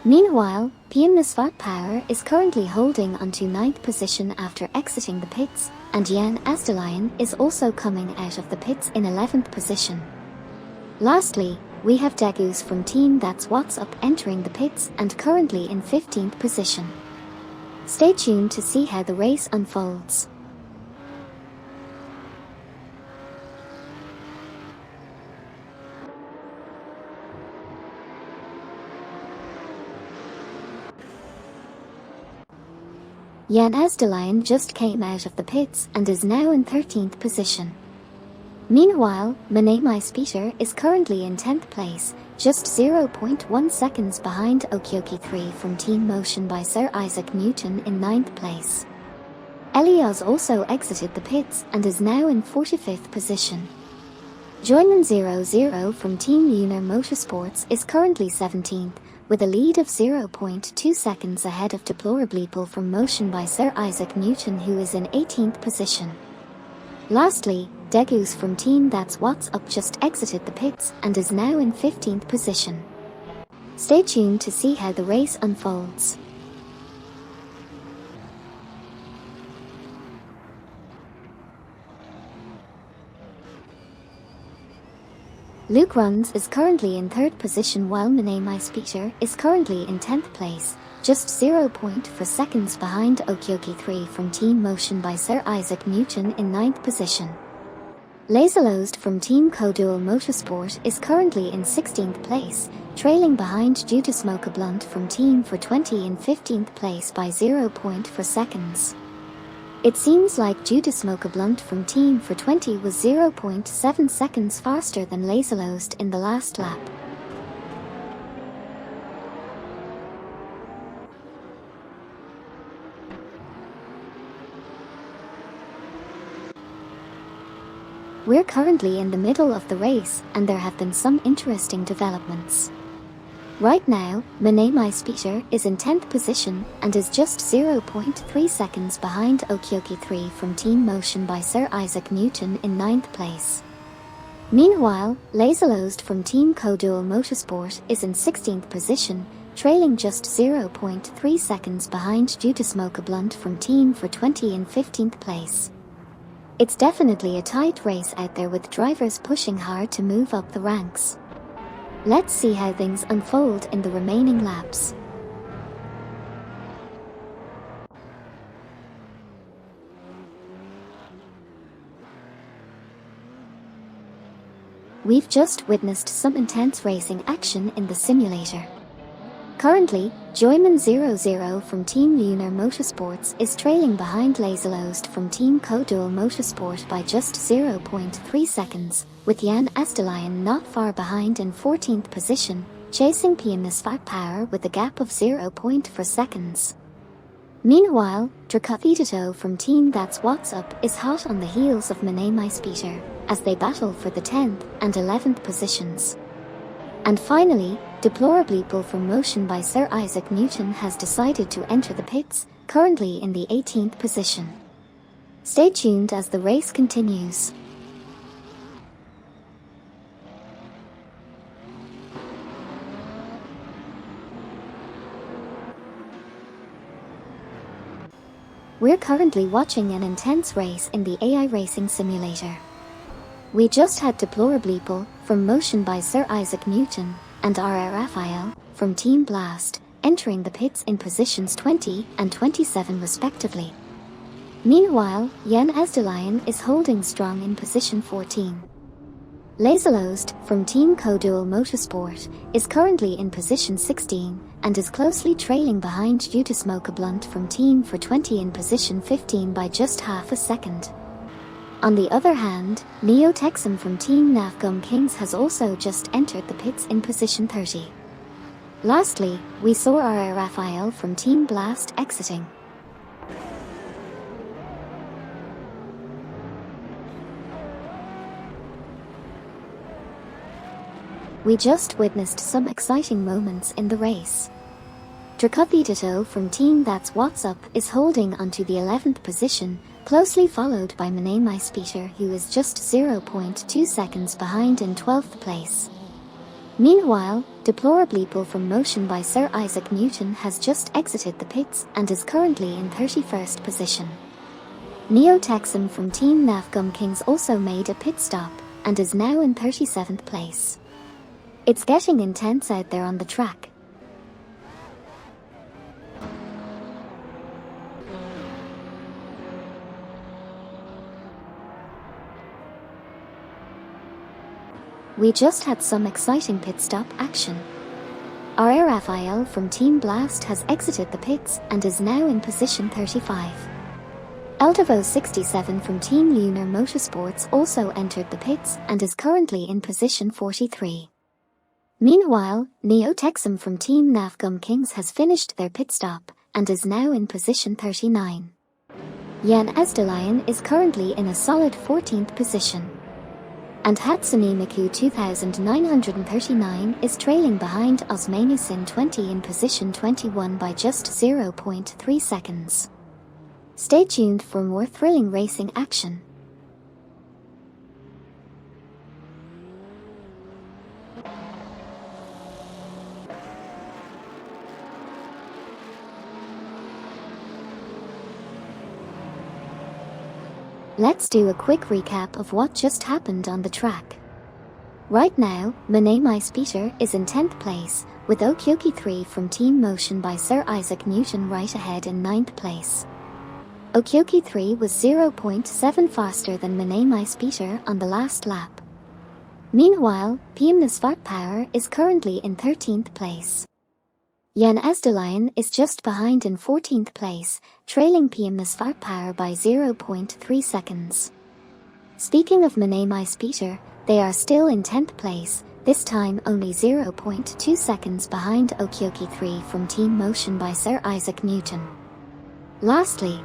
Meanwhile, PM Spa Power is currently holding onto 9th position after exiting the pits, and Jan Esdelion is also coming out of the pits in 11th position. Lastly, we have Degus from Team That's What's Up entering the pits and currently in 15th position. Stay tuned to see how the race unfolds. Jan Esdelion just came out of the pits and is now in 13th position. Meanwhile, Menemais Peter is currently in 10th place, just 0.1 seconds behind Okioki 3 from Team Motion by Sir Isaac Newton in 9th place. Elias also exited the pits and is now in 45th position. Joyman 00 from Team Lunar Motorsports is currently 17th, with a lead of 0.2 seconds ahead of Deplorably from Motion by Sir Isaac Newton, who is in 18th position. Lastly, Degus from Team That's What's Up just exited the pits and is now in 15th position. Stay tuned to see how the race unfolds. Luke Runs is currently in 3rd position, while My Speaker is currently in 10th place, just 0.4 seconds behind Okioki 3 from Team Motion by Sir Isaac Newton in 9th position. Laserlost from Team Codual Motorsport is currently in 16th place, trailing behind Due to Smoke a Blunt from Team for 20 in 15th place by 0.4 seconds. It seems like Due to Smoke a Blunt from Team for 20 was 0.7 seconds faster than Laserlost in the last lap. We're currently in the middle of the race, and there have been some interesting developments. Right now, My Speaker is in 10th position and is just 0.3 seconds behind Okioki 3 from Team Motion by Sir Isaac Newton in 9th place. Meanwhile, Laserlost from Team Codual Motorsport is in 16th position, trailing just 0.3 seconds behind Due to Smoke a Blunt from Team for 20 in 15th place. It's definitely a tight race out there, with drivers pushing hard to move up the ranks. Let's see how things unfold in the remaining laps. We've just witnessed some intense racing action in the simulator. Currently, Joyman00 from Team Lunar Motorsports is trailing behind Laserlost from Team Codual Motorsport by just 0.3 seconds, with Jan Estelion not far behind in 14th position, chasing PMS Fat Power with a gap of 0.4 seconds. Meanwhile, Dracovitito from Team That's What's Up is hot on the heels of My Speaker, as they battle for the 10th and 11th positions. And finally, Deplorably from Motion by Sir Isaac Newton has decided to enter the pits, currently in the 18th position. Stay tuned as the race continues. We're currently watching an intense race in the AI racing simulator. We just had Deplorably from Motion by Sir Isaac Newton and R.R. Raphael from Team Blast entering the pits in positions 20 and 27 respectively. Meanwhile, Jan Estelion is holding strong in position 14. Laserlost from Team Codual Motorsport is currently in position 16 and is closely trailing behind Due to Smoke a Blunt from Team for 20 in position 15 by just half a second. On the other hand, Neo Texum from Team Nafgum Kings has also just entered the pits in position 30. Lastly, we saw R.R. Raphael from Team Blast exiting. We just witnessed some exciting moments in the race. Dracovitito from Team That's What's Up is holding onto the 11th position, closely followed by My Speaker, who is just 0.2 seconds behind in 12th place. Meanwhile, Deplorably from Motion by Sir Isaac Newton has just exited the pits and is currently in 31st position. Neo Texum from Team Nafgum Kings also made a pit stop and is now in 37th place. It's getting intense out there on the track. We just had some exciting pit stop action. R.R. Raphael from Team Blast has exited the pits and is now in position 35. Eldevo67 from Team Lunar Motorsports also entered the pits and is currently in position 43. Meanwhile, Neo Texum from Team Nafgum Kings has finished their pit stop and is now in position 39. Jan Estelion is currently in a solid 14th position. And Hatsune Miku 2939 is trailing behind Osmanusin 20 in position 21 by just 0.3 seconds. Stay tuned for more thrilling racing action. Let's do a quick recap of what just happened on the track. Right now, Manei Speeder is in 10th place, with Okyoki 3 from Team Motion by Sir Isaac Newton right ahead in 9th place. Okyoki 3 was 0.7 faster than Manei Speeder on the last lap. Meanwhile, PM Spark Power is currently in 13th place. Jan Esdelion is just behind in 14th place, trailing PM Spark Power by 0.3 seconds. Speaking of Manei Speeder, they are still in 10th place, this time only 0.2 seconds behind Okyoki 3 from Team Motion by Sir Isaac Newton. Lastly,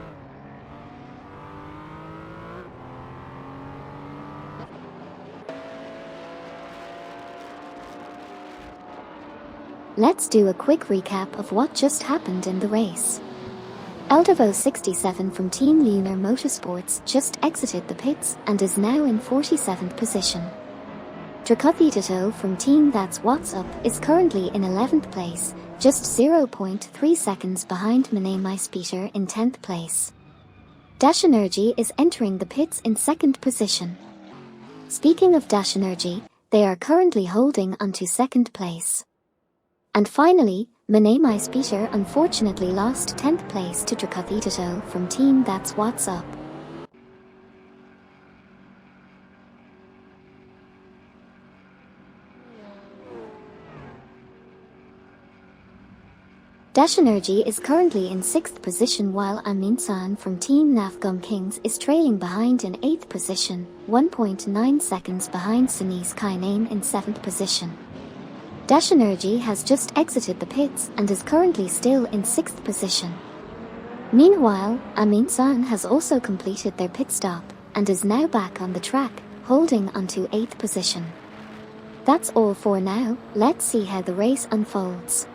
let's do a quick recap of what just happened in the race. Eldavo 67 from Team Lunar Motorsports just exited the pits and is now in 47th position. Dracothetato from Team That's What's Up is currently in 11th place, just 0.3 seconds behind Manei Speeder in 10th place. Dash Energy is entering the pits in 2nd position. Speaking of Dash Energy, they are currently holding onto 2nd place. And finally, Manei Speeder unfortunately lost 10th place to Dracothetato from Team That's What's Up. Dash Energy is currently in 6th position while Amin-san from Team Nafgum Kings is trailing behind in 8th position, 1.9 seconds behind Sunise Kainane in 7th position. Dash Energy has just exited the pits and is currently still in 6th position. Meanwhile, Amin-san has also completed their pit stop and is now back on the track, holding onto 8th position. That's all for now, let's see how the race unfolds.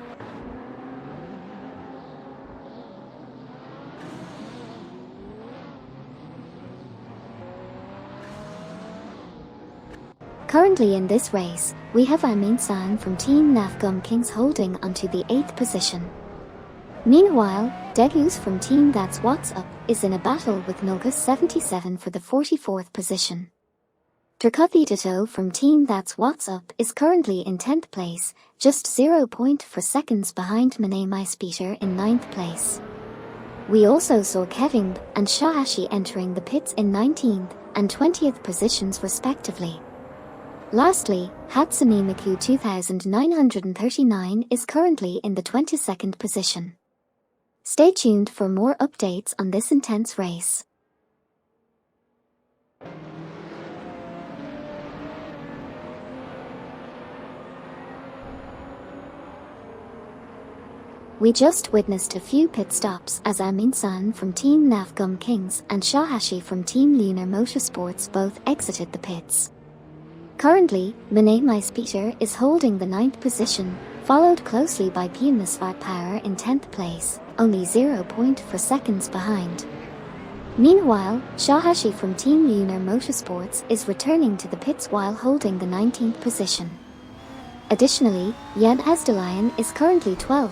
Currently in this race, we have Amin-san from Team Nafgum Kings holding onto the 8th position. Meanwhile, Degus from Team That's What's Up is in a battle with Nulgus 77 for the 44th position. Dracothetato from Team That's What's Up is currently in 10th place, just 0.4 seconds behind Manei Speeder in 9th place. We also saw Kevin and Shahashi entering the pits in 19th and 20th positions respectively. Lastly, Hatsune Miku 2939 is currently in the 22nd position. Stay tuned for more updates on this intense race. We just witnessed a few pit stops as Amin-san from Team Nafgum Kings and Shahashi from Team Lunar Motorsports both exited the pits. Currently, Manei Speeder is holding the 9th position, followed closely by PM Spark Power in 10th place, only 0.4 seconds behind. Meanwhile, Shahashi from Team Lunar Motorsports is returning to the pits while holding the 19th position. Additionally, Jan Esdelion is currently 12th,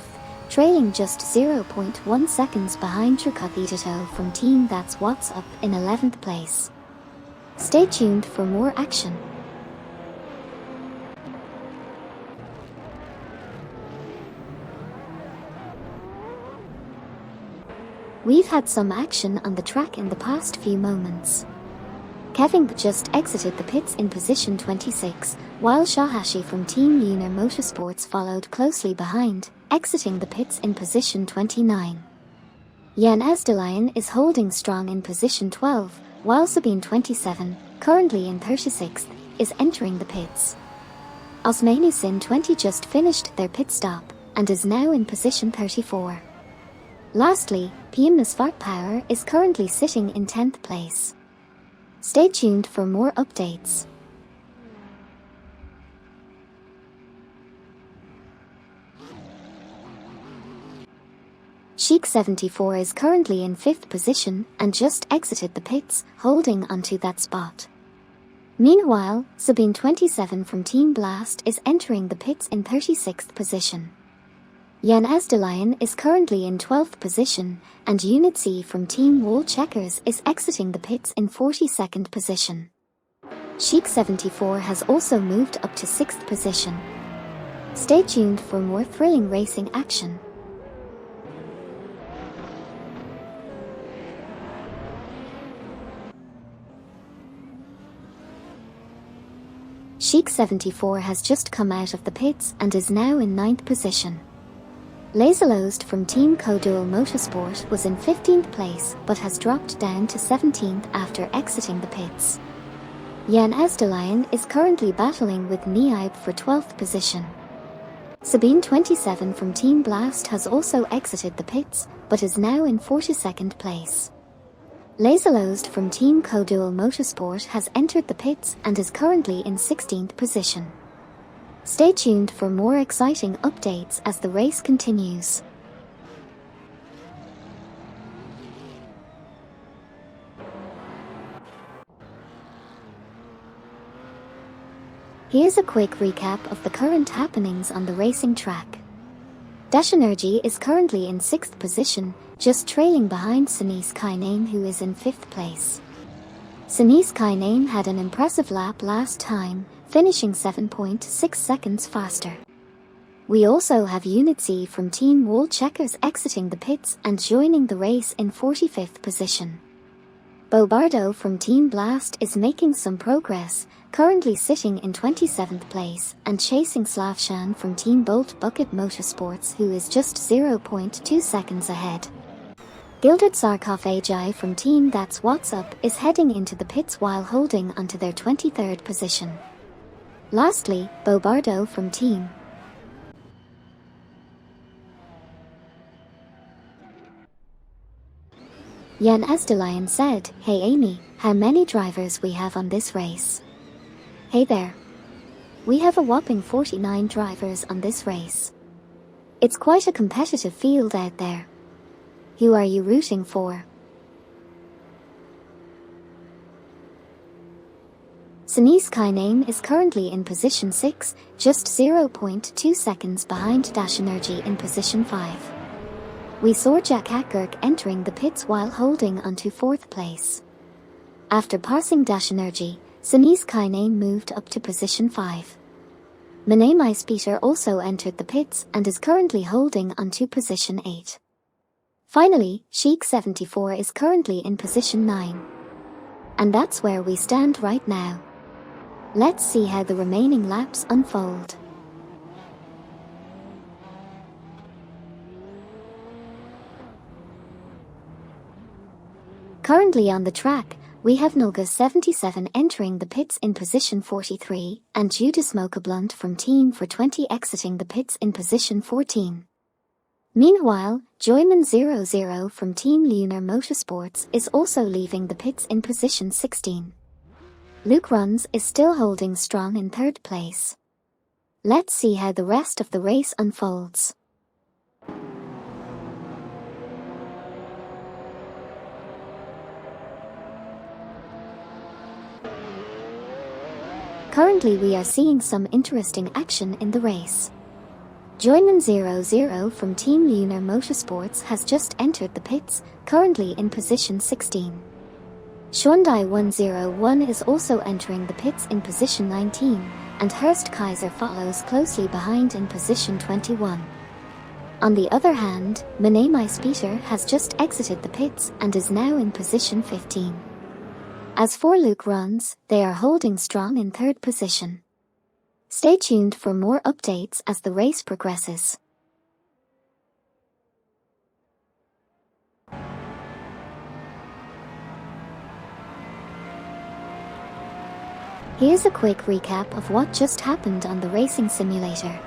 trailing just 0.1 seconds behind Dracothetato from Team That's What's Up in 11th place. Stay tuned for more action. We've had some action on the track in the past few moments. Kevin just exited the pits in position 26, while Shahashi from Team Lunar Motorsports followed closely behind, exiting the pits in position 29. Jan Esdelion is holding strong in position 12, while Sabine 27, currently in 36th, is entering the pits. Osmanusin 20 just finished their pit stop, and is now in position 34. Lastly, PM Spark Power is currently sitting in 10th place. Stay tuned for more updates. Chic74 is currently in 5th position and just exited the pits, holding onto that spot. Meanwhile, Sabine27 from Team Blast is entering the pits in 36th position. Jan Asdelion is currently in 12th position, and Unit C from Team Wall Checkers is exiting the pits in 42nd position. Chic74 has also moved up to 6th position. Stay tuned for more thrilling racing action. Chic74 has just come out of the pits and is now in 9th position. Laserlost from Team Coduel Motorsport was in 15th place but has dropped down to 17th after exiting the pits. Jan Asdelion is currently battling with Niaib for 12th position. Sabine27 from Team Blast has also exited the pits but is now in 42nd place. Laserlost from Team Coduel Motorsport has entered the pits and is currently in 16th position. Stay tuned for more exciting updates as the race continues. Here's a quick recap of the current happenings on the racing track. Dash Energy is currently in 6th position, just trailing behind Sinise Kainame, who is in 5th place. Sinise Kainame had an impressive lap last time, finishing 7.6 seconds faster. We also have Unit C from Team Wall Checkers exiting the pits and joining the race in 45th position. Bobardo from Team Blast is making some progress, currently sitting in 27th place and chasing Slavshan from Team Bolt Bucket Motorsports, who is just 0.2 seconds ahead. Gilded Sarkophagi from Team That's What's Up is heading into the pits while holding onto their 23rd position. Lastly, Bobardo from Team Jan Asdelion said, "Hey Amy, how many drivers we have on this race?" Hey there. We have a whopping 49 drivers on this race. It's quite a competitive field out there. Who are you rooting for? Sinise Kainame is currently in position 6, just 0.2 seconds behind Dash Energy in position 5. We saw Jack Hackirk entering the pits while holding onto 4th place. After passing Dash Energy, Sinise Kainame moved up to position 5. Menemai Speter also entered the pits and is currently holding onto position 8. Finally, Chic74 is currently in position 9. And that's where we stand right now. Let's see how the remaining laps unfold. Currently on the track, we have Nulga77 entering the pits in position 43 and Judas Mocha-Blunt from Team for 20 exiting the pits in position 14. Meanwhile, Joyman00 from Team Lunar Motorsports is also leaving the pits in position 16. Luke Runs is still holding strong in 3rd place. Let's see how the rest of the race unfolds. Currently we are seeing some interesting action in the race. Joyman00 from Team Lunar Motorsports has just entered the pits, currently in position 16. Shondai101 is also entering the pits in position 19, and Hurst Kaiser follows closely behind in position 21. On the other hand, Menemai Speter has just exited the pits and is now in position 15. As for Luke Runs, they are holding strong in 3rd position. Stay tuned for more updates as the race progresses. Here's a quick recap of what just happened on the racing simulator.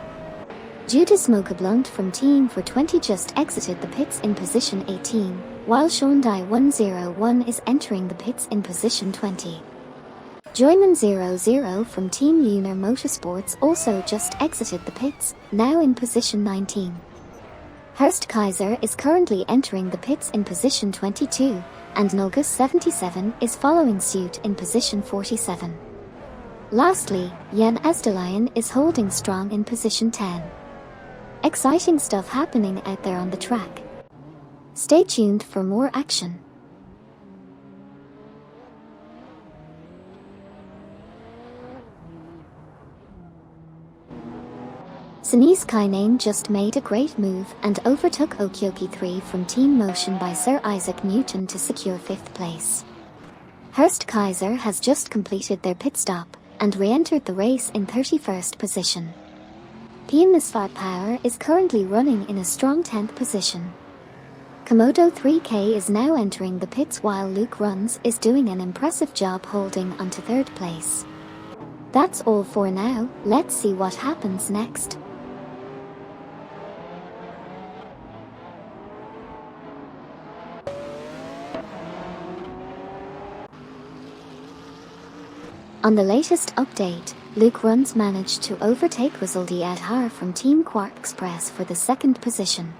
Judas Mocha-Blunt from Team for 20 just exited the pits in position 18, while Shondai101 is entering the pits in position 20. Joyman00 from Team Lunar Motorsports also just exited the pits, now in position 19. Horst Kaiser is currently entering the pits in position 22, and Nulgus 77 is following suit in position 47. Lastly, Jan Esterlein is holding strong in position 10. Exciting stuff happening out there on the track. Stay tuned for more action. Sinise Kainane just made a great move and overtook Okyoki 3 from Team Motion by Sir Isaac Newton to secure 5th place. Horst Kaiser has just completed their pit stop and re-entered the race in 31st position. Pianistvat Power is currently running in a strong 10th position. Komodo 3K is now entering the pits while Luke Runs is doing an impressive job holding onto 3rd place. That's all for now, let's see what happens next. On the latest update, Luke Runs managed to overtake Rizaldi Adhar from Team Quark Express for the 2nd position.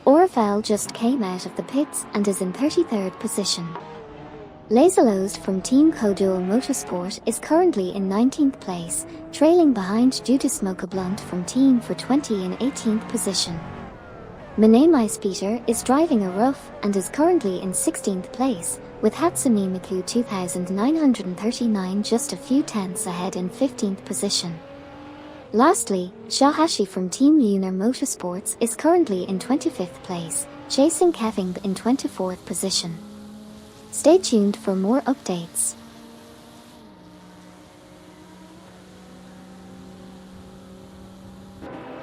Orafel just came out of the pits and is in 33rd position. Laserlost from Team Kodul Motorsport is currently in 19th place, trailing behind Judas Blunt from Team for 20 in 18th position. Minamice Peter is driving a rough and is currently in 16th place, with Hatsune Miku 2939 just a few tenths ahead in 15th position. Lastly, Shahashi from Team Lunar Motorsports is currently in 25th place, chasing Kevin in 24th position. Stay tuned for more updates.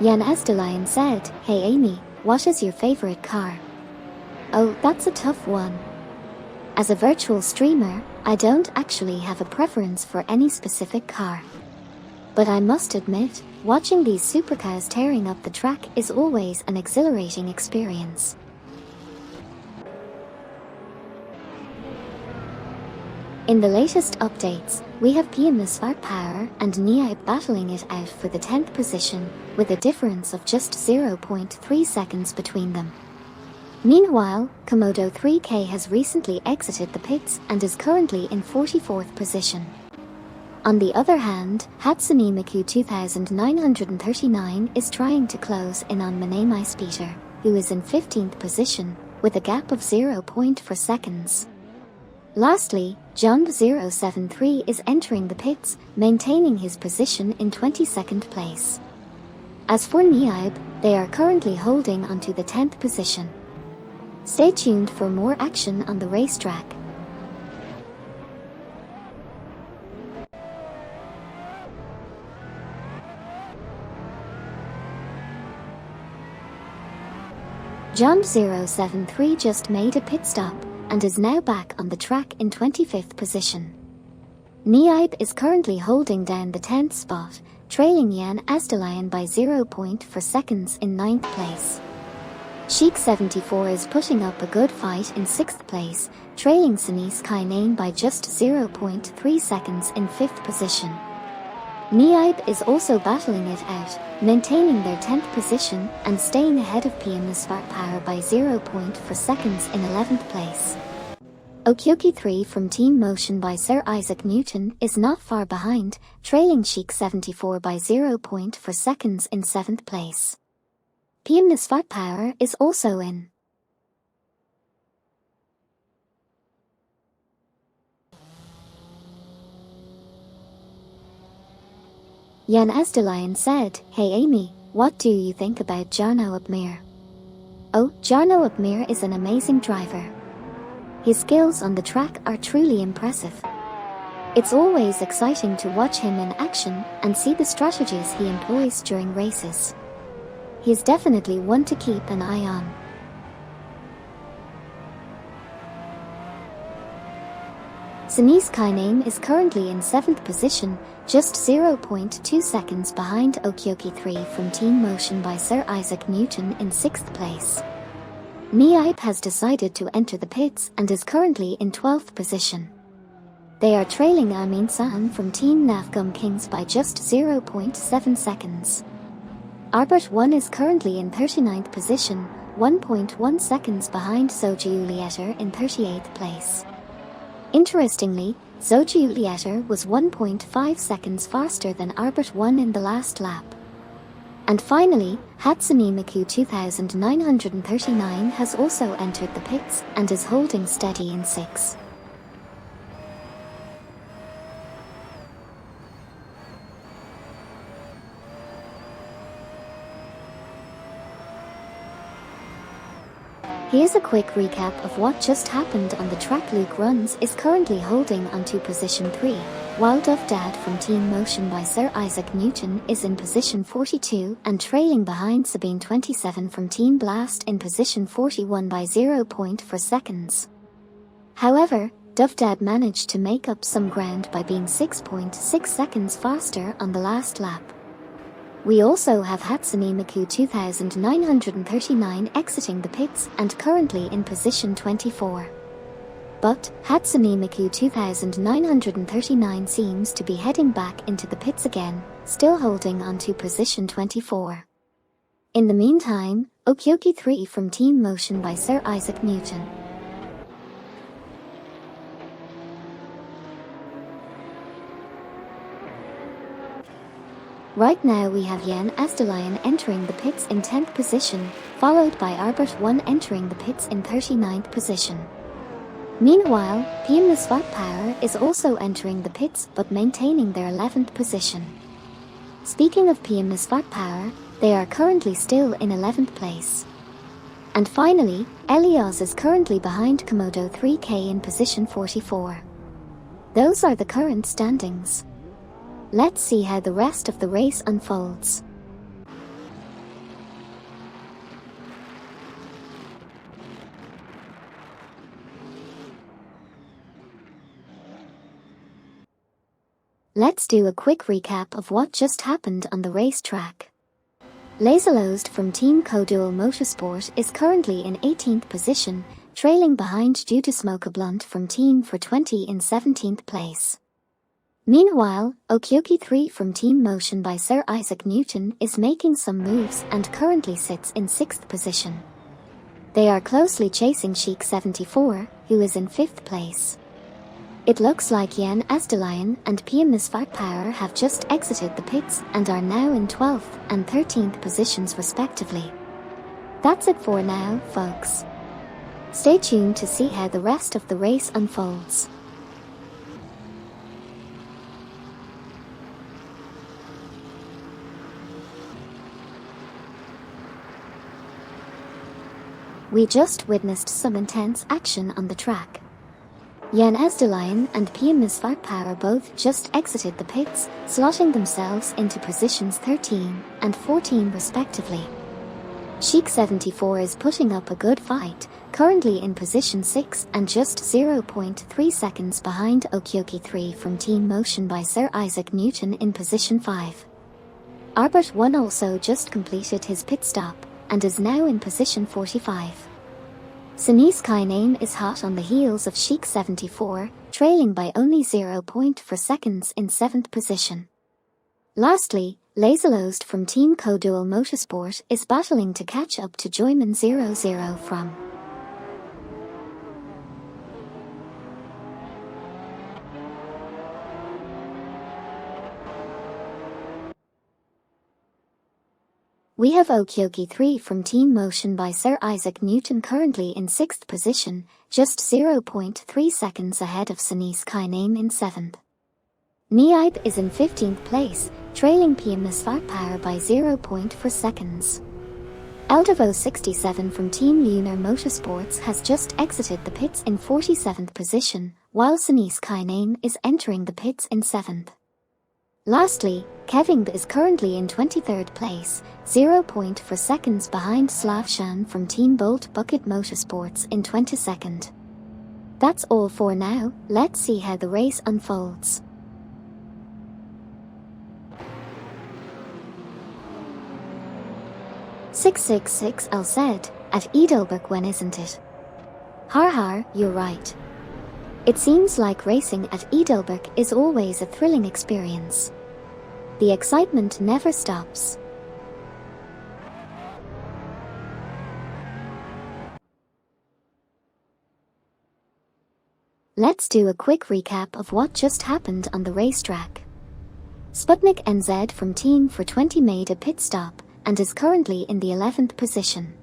Jan Esterlein said, "Hey Amy, what is your favorite car?" Oh, that's a tough one. As a virtual streamer, I don't actually have a preference for any specific car. But I must admit, watching these supercars tearing up the track is always an exhilarating experience. In the latest updates, we have Pianistvat Power and Niaib battling it out for the 10th position, with a difference of just 0.3 seconds between them. Meanwhile, Komodo 3K has recently exited the pits and is currently in 44th position. On the other hand, Hatsune Miku 2939 is trying to close in on Minamice Peter, who is in 15th position, with a gap of 0.4 seconds. Lastly, John 073 is entering the pits, maintaining his position in 22nd place. As for Niaib, they are currently holding onto the 10th position. Stay tuned for more action on the racetrack. John 073 just made a pit stop and is now back on the track in 25th position. Niaib is currently holding down the 10th spot, trailing Jan Esterlein by 0.4 seconds in 9th place. Sheik 74 is putting up a good fight in 6th place, trailing Sinise Kainane by just 0.3 seconds in 5th position. Niaib is also battling it out, maintaining their 10th position and staying ahead of Pianistvat Power by 0.4 seconds in 11th place. Okyoki 3 from Team Motion by Sir Isaac Newton is not far behind, trailing Sheik 74 by 0.4 seconds in 7th place. Pianistvat Power is also in. Jan Esterlein said, "Hey Amy, what do you think about Jarno Upmeer?" Oh, Jarno Upmeer is an amazing driver. His skills on the track are truly impressive. It's always exciting to watch him in action and see the strategies he employs during races. He's definitely one to keep an eye on. Sinise Kainane is currently in 7th position, just 0.2 seconds behind Okyoki 3 from Team Motion by Sir Isaac Newton in 6th place. Niaib has decided to enter the pits and is currently in 12th position. They are trailing Amin San from Team Nafgum Kings by just 0.7 seconds. Albert 1 is currently in 39th position, 1.1 seconds behind Giulietta in 38th place. Interestingly, Giulietta was 1.5 seconds faster than Albert 1 in the last lap. And finally, Hatsune Miku 2939 has also entered the pits and is holding steady in 6th. Here's a quick recap of what just happened on the track. Luke Runs is currently holding onto position 3, while Dove Dad from Team Motion by Sir Isaac Newton is in position 42 and trailing behind Sabine 27 from Team Blast in position 41 by 0.4 seconds. However, Dove Dad managed to make up some ground by being 6.6 seconds faster on the last lap. We also have Hatsune Miku 2939 exiting the pits and currently in position 24. But Hatsune Miku 2939 seems to be heading back into the pits again, still holding onto position 24. In the meantime, Okyoki 3 from Team Motion by Sir Isaac Newton. Right now we have Jan Astelion entering the pits in 10th position, followed by Albert 1 entering the pits in 39th position. Meanwhile, PM Swap Power is also entering the pits but maintaining their 11th position. Speaking of PM Swap Power, they are currently still in 11th place. And finally, Elias is currently behind Komodo 3K in position 44. Those are the current standings. Let's see how the rest of the race unfolds. Let's do a quick recap of what just happened on the racetrack. Laserlost from Team Codual Motorsport is currently in 18th position, trailing behind due to Smoke Blunt from Team for 20 in 17th place. Meanwhile, Okyoki 3 from Team Motion by Sir Isaac Newton is making some moves and currently sits in 6th position. They are closely chasing Chic 74, who is in 5th place. It looks like Jan Astelion and PM Misfart Power have just exited the pits and are now in 12th and 13th positions respectively. That's it for now, folks. Stay tuned to see how the rest of the race unfolds. We just witnessed some intense action on the track. Jan Astelion and PM Misfart Power both just exited the pits, slotting themselves into positions 13 and 14 respectively. Chic 74 is putting up a good fight, currently in position 6 and just 0.3 seconds behind Okyoki 3 from Team Motion by Sir Isaac Newton in position 5. Albert 1 also just completed his pit stop and is now in position 45. Sunise Kainame is hot on the heels of Chic 74, trailing by only 0.4 seconds in 7th position. Lastly, Laserlost from Team Codual Motorsport is battling to catch up to Joyman 00 from We have Okyoki 3 from Team Motion by Sir Isaac Newton currently in 6th position, just 0.3 seconds ahead of Sunise Kainame in 7th. Niibe is in 15th place, trailing PM Misfart Power by 0.4 seconds. Eldavo 67 from Team Lunar Motorsports has just exited the pits in 47th position, while Sunise Kainame is entering the pits in 7th. Lastly, Kevin is currently in 23rd place, 0.4 seconds behind Slav Shan from Team Bolt Bucket Motorsports in 22nd. That's all for now, let's see how the race unfolds. "666 L said, at Edelberg when isn't it? Har, you're right. It seems like racing at Edelberg is always a thrilling experience. The excitement never stops. Let's do a quick recap of what just happened on the racetrack. Sputnik NZ from Team for 20 made a pit stop and is currently in the 11th position.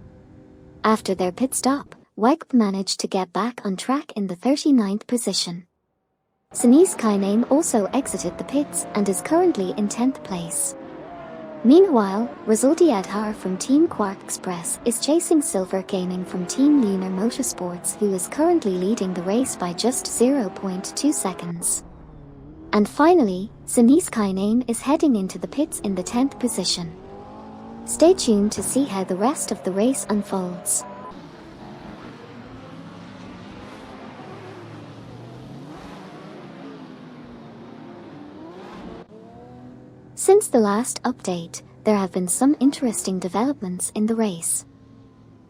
After their pit stop, Weigp managed to get back on track in the 39th position. Sinise Kainame also exited the pits and is currently in 10th place. Meanwhile, Resulti Adhar from Team Quark Express is chasing Silver Gaming from Team Lunar Motorsports, who is currently leading the race by just 0.2 seconds. And finally, Sinise Kainame is heading into the pits in the 10th position. Stay tuned to see how the rest of the race unfolds. Since the last update, there have been some interesting developments in the race.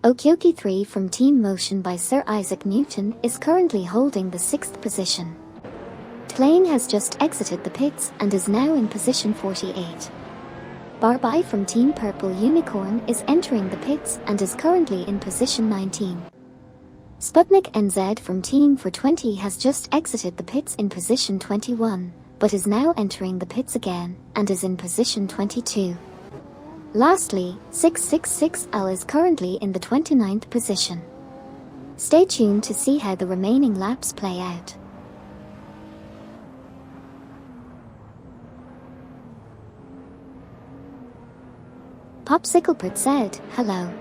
Okyoki 3 from Team Motion by Sir Isaac Newton is currently holding the 6th position. Tlane has just exited the pits and is now in position 48. Barbai from Team Purple Unicorn is entering the pits and is currently in position 19. Sputnik NZ from Team for 20 has just exited the pits in position 21, but is now entering the pits again and is in position 22. Lastly, 666L is currently in the 29th position. Stay tuned to see how the remaining laps play out. Popsiclepert said, "Hello.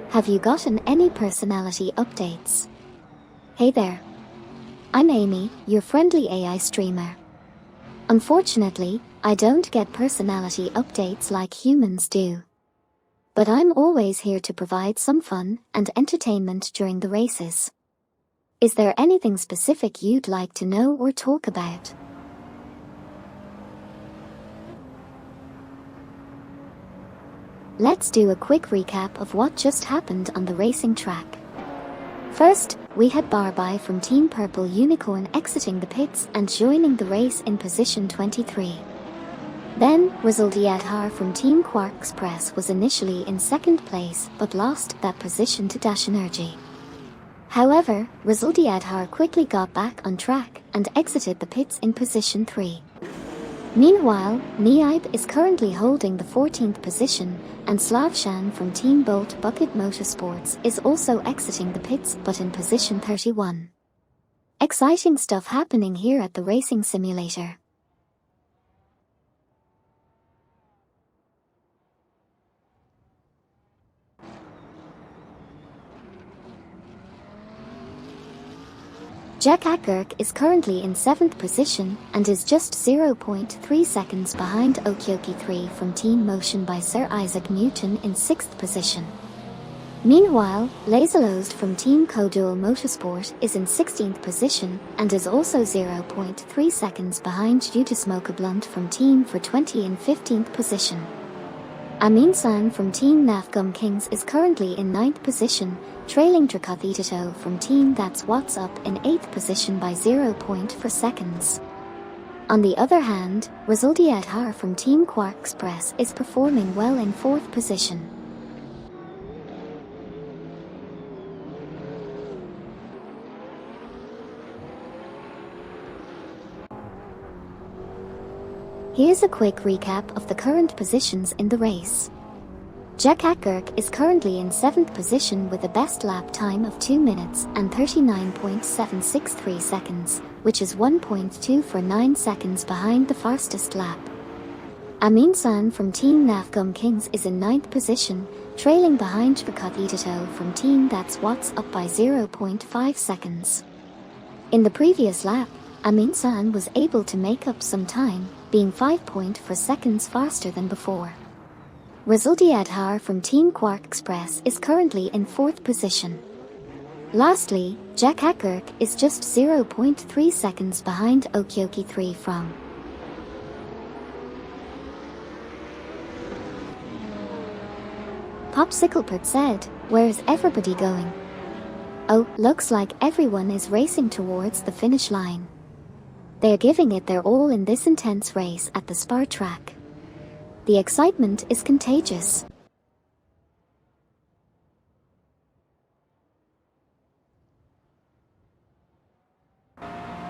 Have you gotten any personality updates?" Hey there. I'm Amy, your friendly AI streamer. Unfortunately, I don't get personality updates like humans do. But I'm always here to provide some fun and entertainment during the races. Is there anything specific you'd like to know or talk about? Let's do a quick recap of what just happened on the racing track. First, we had Barbai from Team Purple Unicorn exiting the pits and joining the race in position 23. Then, Resulti Adhar from Team Quark Express was initially in 2nd place but lost that position to Dash Energy. However, Resulti Adhar quickly got back on track and exited the pits in position 3. Meanwhile, Niaib is currently holding the 14th position, and Slavshan from Team Bolt Bucket Motorsports is also exiting the pits but in position 31. Exciting stuff happening here at the racing simulator. Jack Ackirk is currently in 7th position and is just 0.3 seconds behind Okyoki 3 from Team Motion by Sir Isaac Newton in 6th position. Meanwhile, Laserlost from Team Codual Motorsport is in 16th position and is also 0.3 seconds behind Jutasmoka Blunt from Team for 20 in 15th position. Amin-san from Team Nafgum Kings is currently in 9th position, trailing Drakathitato from Team That's What's Up in 8th position by 0.4 seconds. On the other hand, Resulti Adhar from Team Quark Express is performing well in 4th position. Here's a quick recap of the current positions in the race. Jack Ackirk is currently in 7th position with a best lap time of 2 minutes and 39.763 seconds, which is 1.249 seconds behind the fastest lap. Amin-san from Team Nafgum Kings is in 9th position, trailing behind Drakathitato from Team That's What's Up by 0.5 seconds. In the previous lap, Amin-san was able to make up some time, being 5.4 seconds faster than before. Resulti Adhar from Team Quark Express is currently in 4th position. Lastly, Jack Ackirk is just 0.3 seconds behind Okyoki 3 from Popsiclepert said, "Where's everybody going?" Oh, looks like everyone is racing towards the finish line. They're giving it their all in this intense race at the Spa track. The excitement is contagious.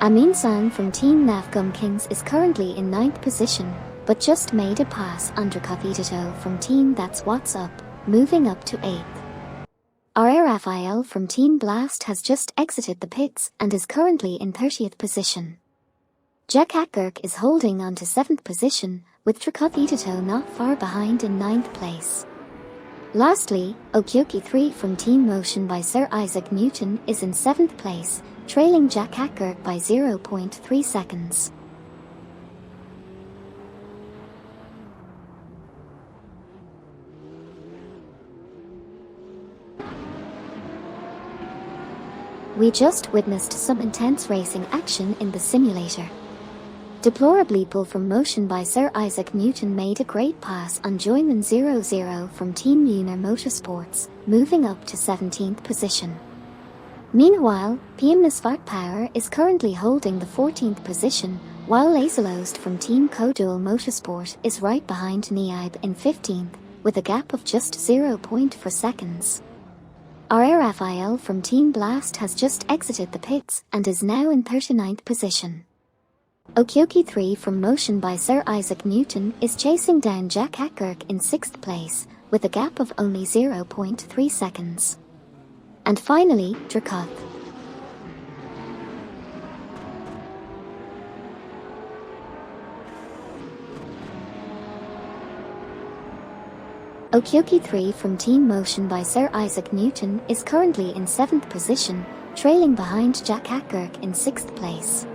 Amin-san from Team Navgum Kings is currently in 9th position, but just made a pass on Hypercar from Team That's What's Up, moving up to 8th. Rafael from Team Blast has just exited the pits and is currently in 30th position. Jack Hackgurk is holding on to 7th position, with Hypercar not far behind in 9th place. Lastly, Okyoki 3 from Team Motion by Sir Isaac Newton is in 7th place, trailing Jack Hackgurk by 0.3 seconds. We just witnessed some intense racing action in the simulator. Deplorably pull from motion by Sir Isaac Newton made a great pass on Joyman 00 from Team Lunar Motorsports, moving up to 17th position. Meanwhile, PM's Fart Power is currently holding the 14th position, while Laserlost from Team Kodual Motorsport is right behind Niaib in 15th, with a gap of just 0.4 seconds. Rafael from Team Blast has just exited the pits and is now in 39th position. Okyoki 3 from Motion by Sir Isaac Newton is chasing down Jack Hackgurk in 6th place, with a gap of only 0.3 seconds. And finally, Dracoth. Okyoki 3 from Team Motion by Sir Isaac Newton is currently in 7th position, trailing behind Jack Hackgurk in 6th place.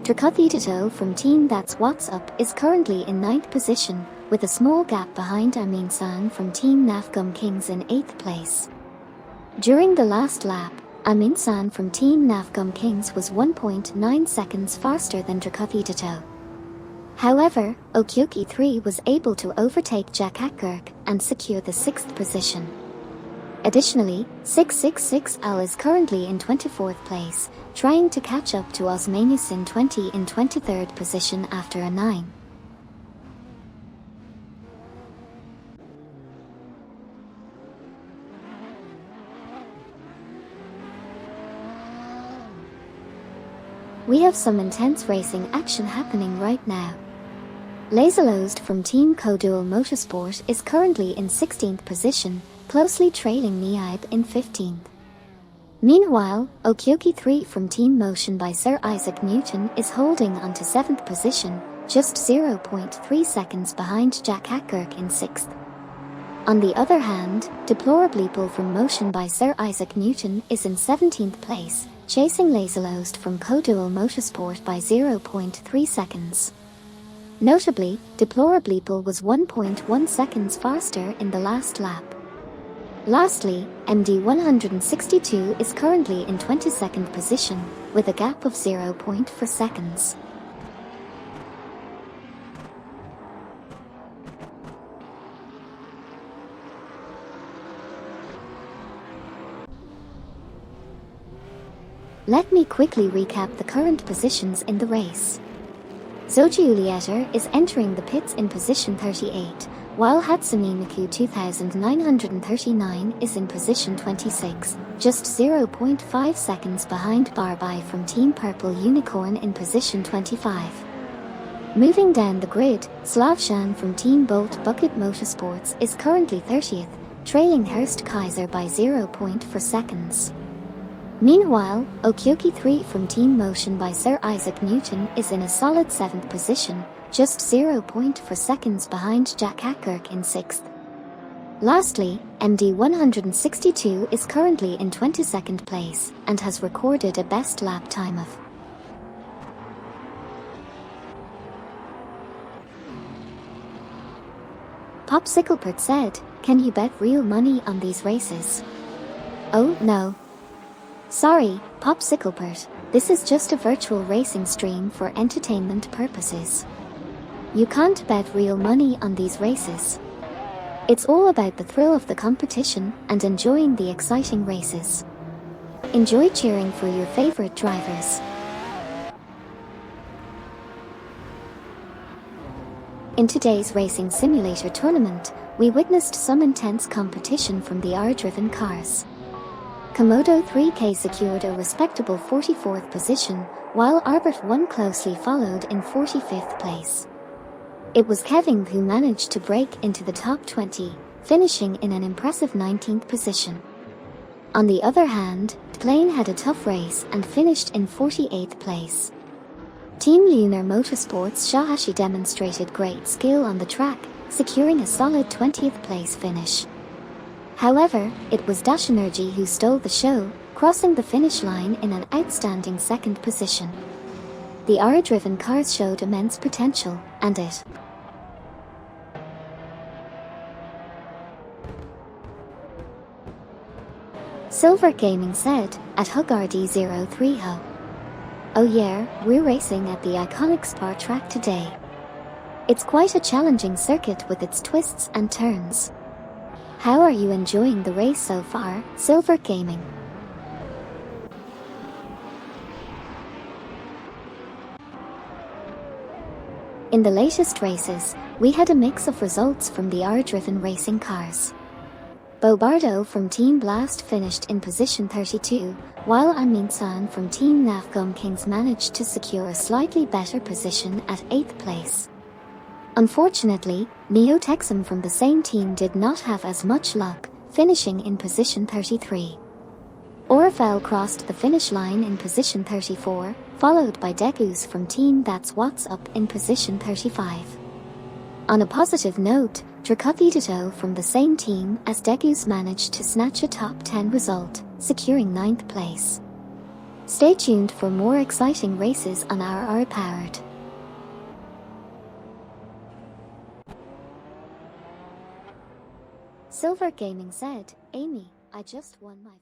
Dracoth from Team That's What's Up is currently in 9th position, with a small gap behind Amin-san from Team Navgum Kings in 8th place. During the last lap, Amin-san from Team Navgum Kings was 1.9 seconds faster than Dracoth. However, Okyoki 3 was able to overtake Jack Hackgurk and secure the 6th position. Additionally, 666L is currently in 24th place, trying to catch up to Osmaniusin 20 in 23rd position after a 9. We have some intense racing action happening right now. Laserlost from Team Kodual Motorsport is currently in 16th position, closely trailing Niaib in 15th. Meanwhile, Okyoki 3 from Team Motion by Sir Isaac Newton is holding on to 7th position, just 0.3 seconds behind Jack Hackgurk in 6th. On the other hand, Deplorably pull from Motion by Sir Isaac Newton is in 17th place, chasing Laserlost from Kodual Motorsport by 0.3 seconds. Notably, Deplorably pull was 1.1 seconds faster in the last lap. Lastly, MD162 is currently in 22nd position, with a gap of 0.4 seconds. Let me quickly recap the current positions in the race. Zojiulieter is entering the pits in position 38, while Hatsune Miku 2939 is in position 26, just 0.5 seconds behind Barbai from Team Purple Unicorn in position 25. Moving down the grid, Slavshan from Team Bolt Bucket Motorsports is currently 30th, trailing Hurst Kaiser by 0.4 seconds. Meanwhile, Okyoki 3 from Team Motion by Sir Isaac Newton is in a solid 7th position, just 0.4 seconds behind Jack Hackgurk in 6th. Lastly, MD162 is currently in 22nd place and has recorded a best lap time of Popsiclepert said, "Can you bet real money on these races?" Oh, no. Sorry, Popsiclepert, this is just a virtual racing stream for entertainment purposes. You can't bet real money on these races. It's all about the thrill of the competition and enjoying the exciting races. Enjoy cheering for your favorite drivers. In today's racing simulator tournament, we witnessed some intense competition from the R-driven cars. Komodo 3K secured a respectable 44th position, while Arbit 1 closely followed in 45th place. It was Kevin who managed to break into the top 20, finishing in an impressive 19th position. On the other hand, Plane had a tough race and finished in 48th place. Team Lunar Motorsports Shahashi demonstrated great skill on the track, securing a solid 20th place finish. However, it was Dash Energy who stole the show, crossing the finish line in an outstanding second position. The R-driven cars showed immense potential, and it Silver Gaming said, at HugRD03 "Oh yeah, we're racing at the iconic Spa track today. It's quite a challenging circuit with its twists and turns. How are you enjoying the race so far, Silver Gaming?" In the latest races, we had a mix of results from the R-driven racing cars. Bobardo from Team Blast finished in position 32, while Amin-san from Team Nafgum Kings managed to secure a slightly better position at 8th place. Unfortunately, Neo Texum from the same team did not have as much luck, finishing in position 33. Orifel crossed the finish line in position 34, followed by Degus from Team That's What's Up in position 35. On a positive note, Dracopedito from the same team as Degus managed to snatch a top 10 result, securing 9th place. Stay tuned for more exciting races on our R-powered. Silver Gaming said, "Amy, I just won my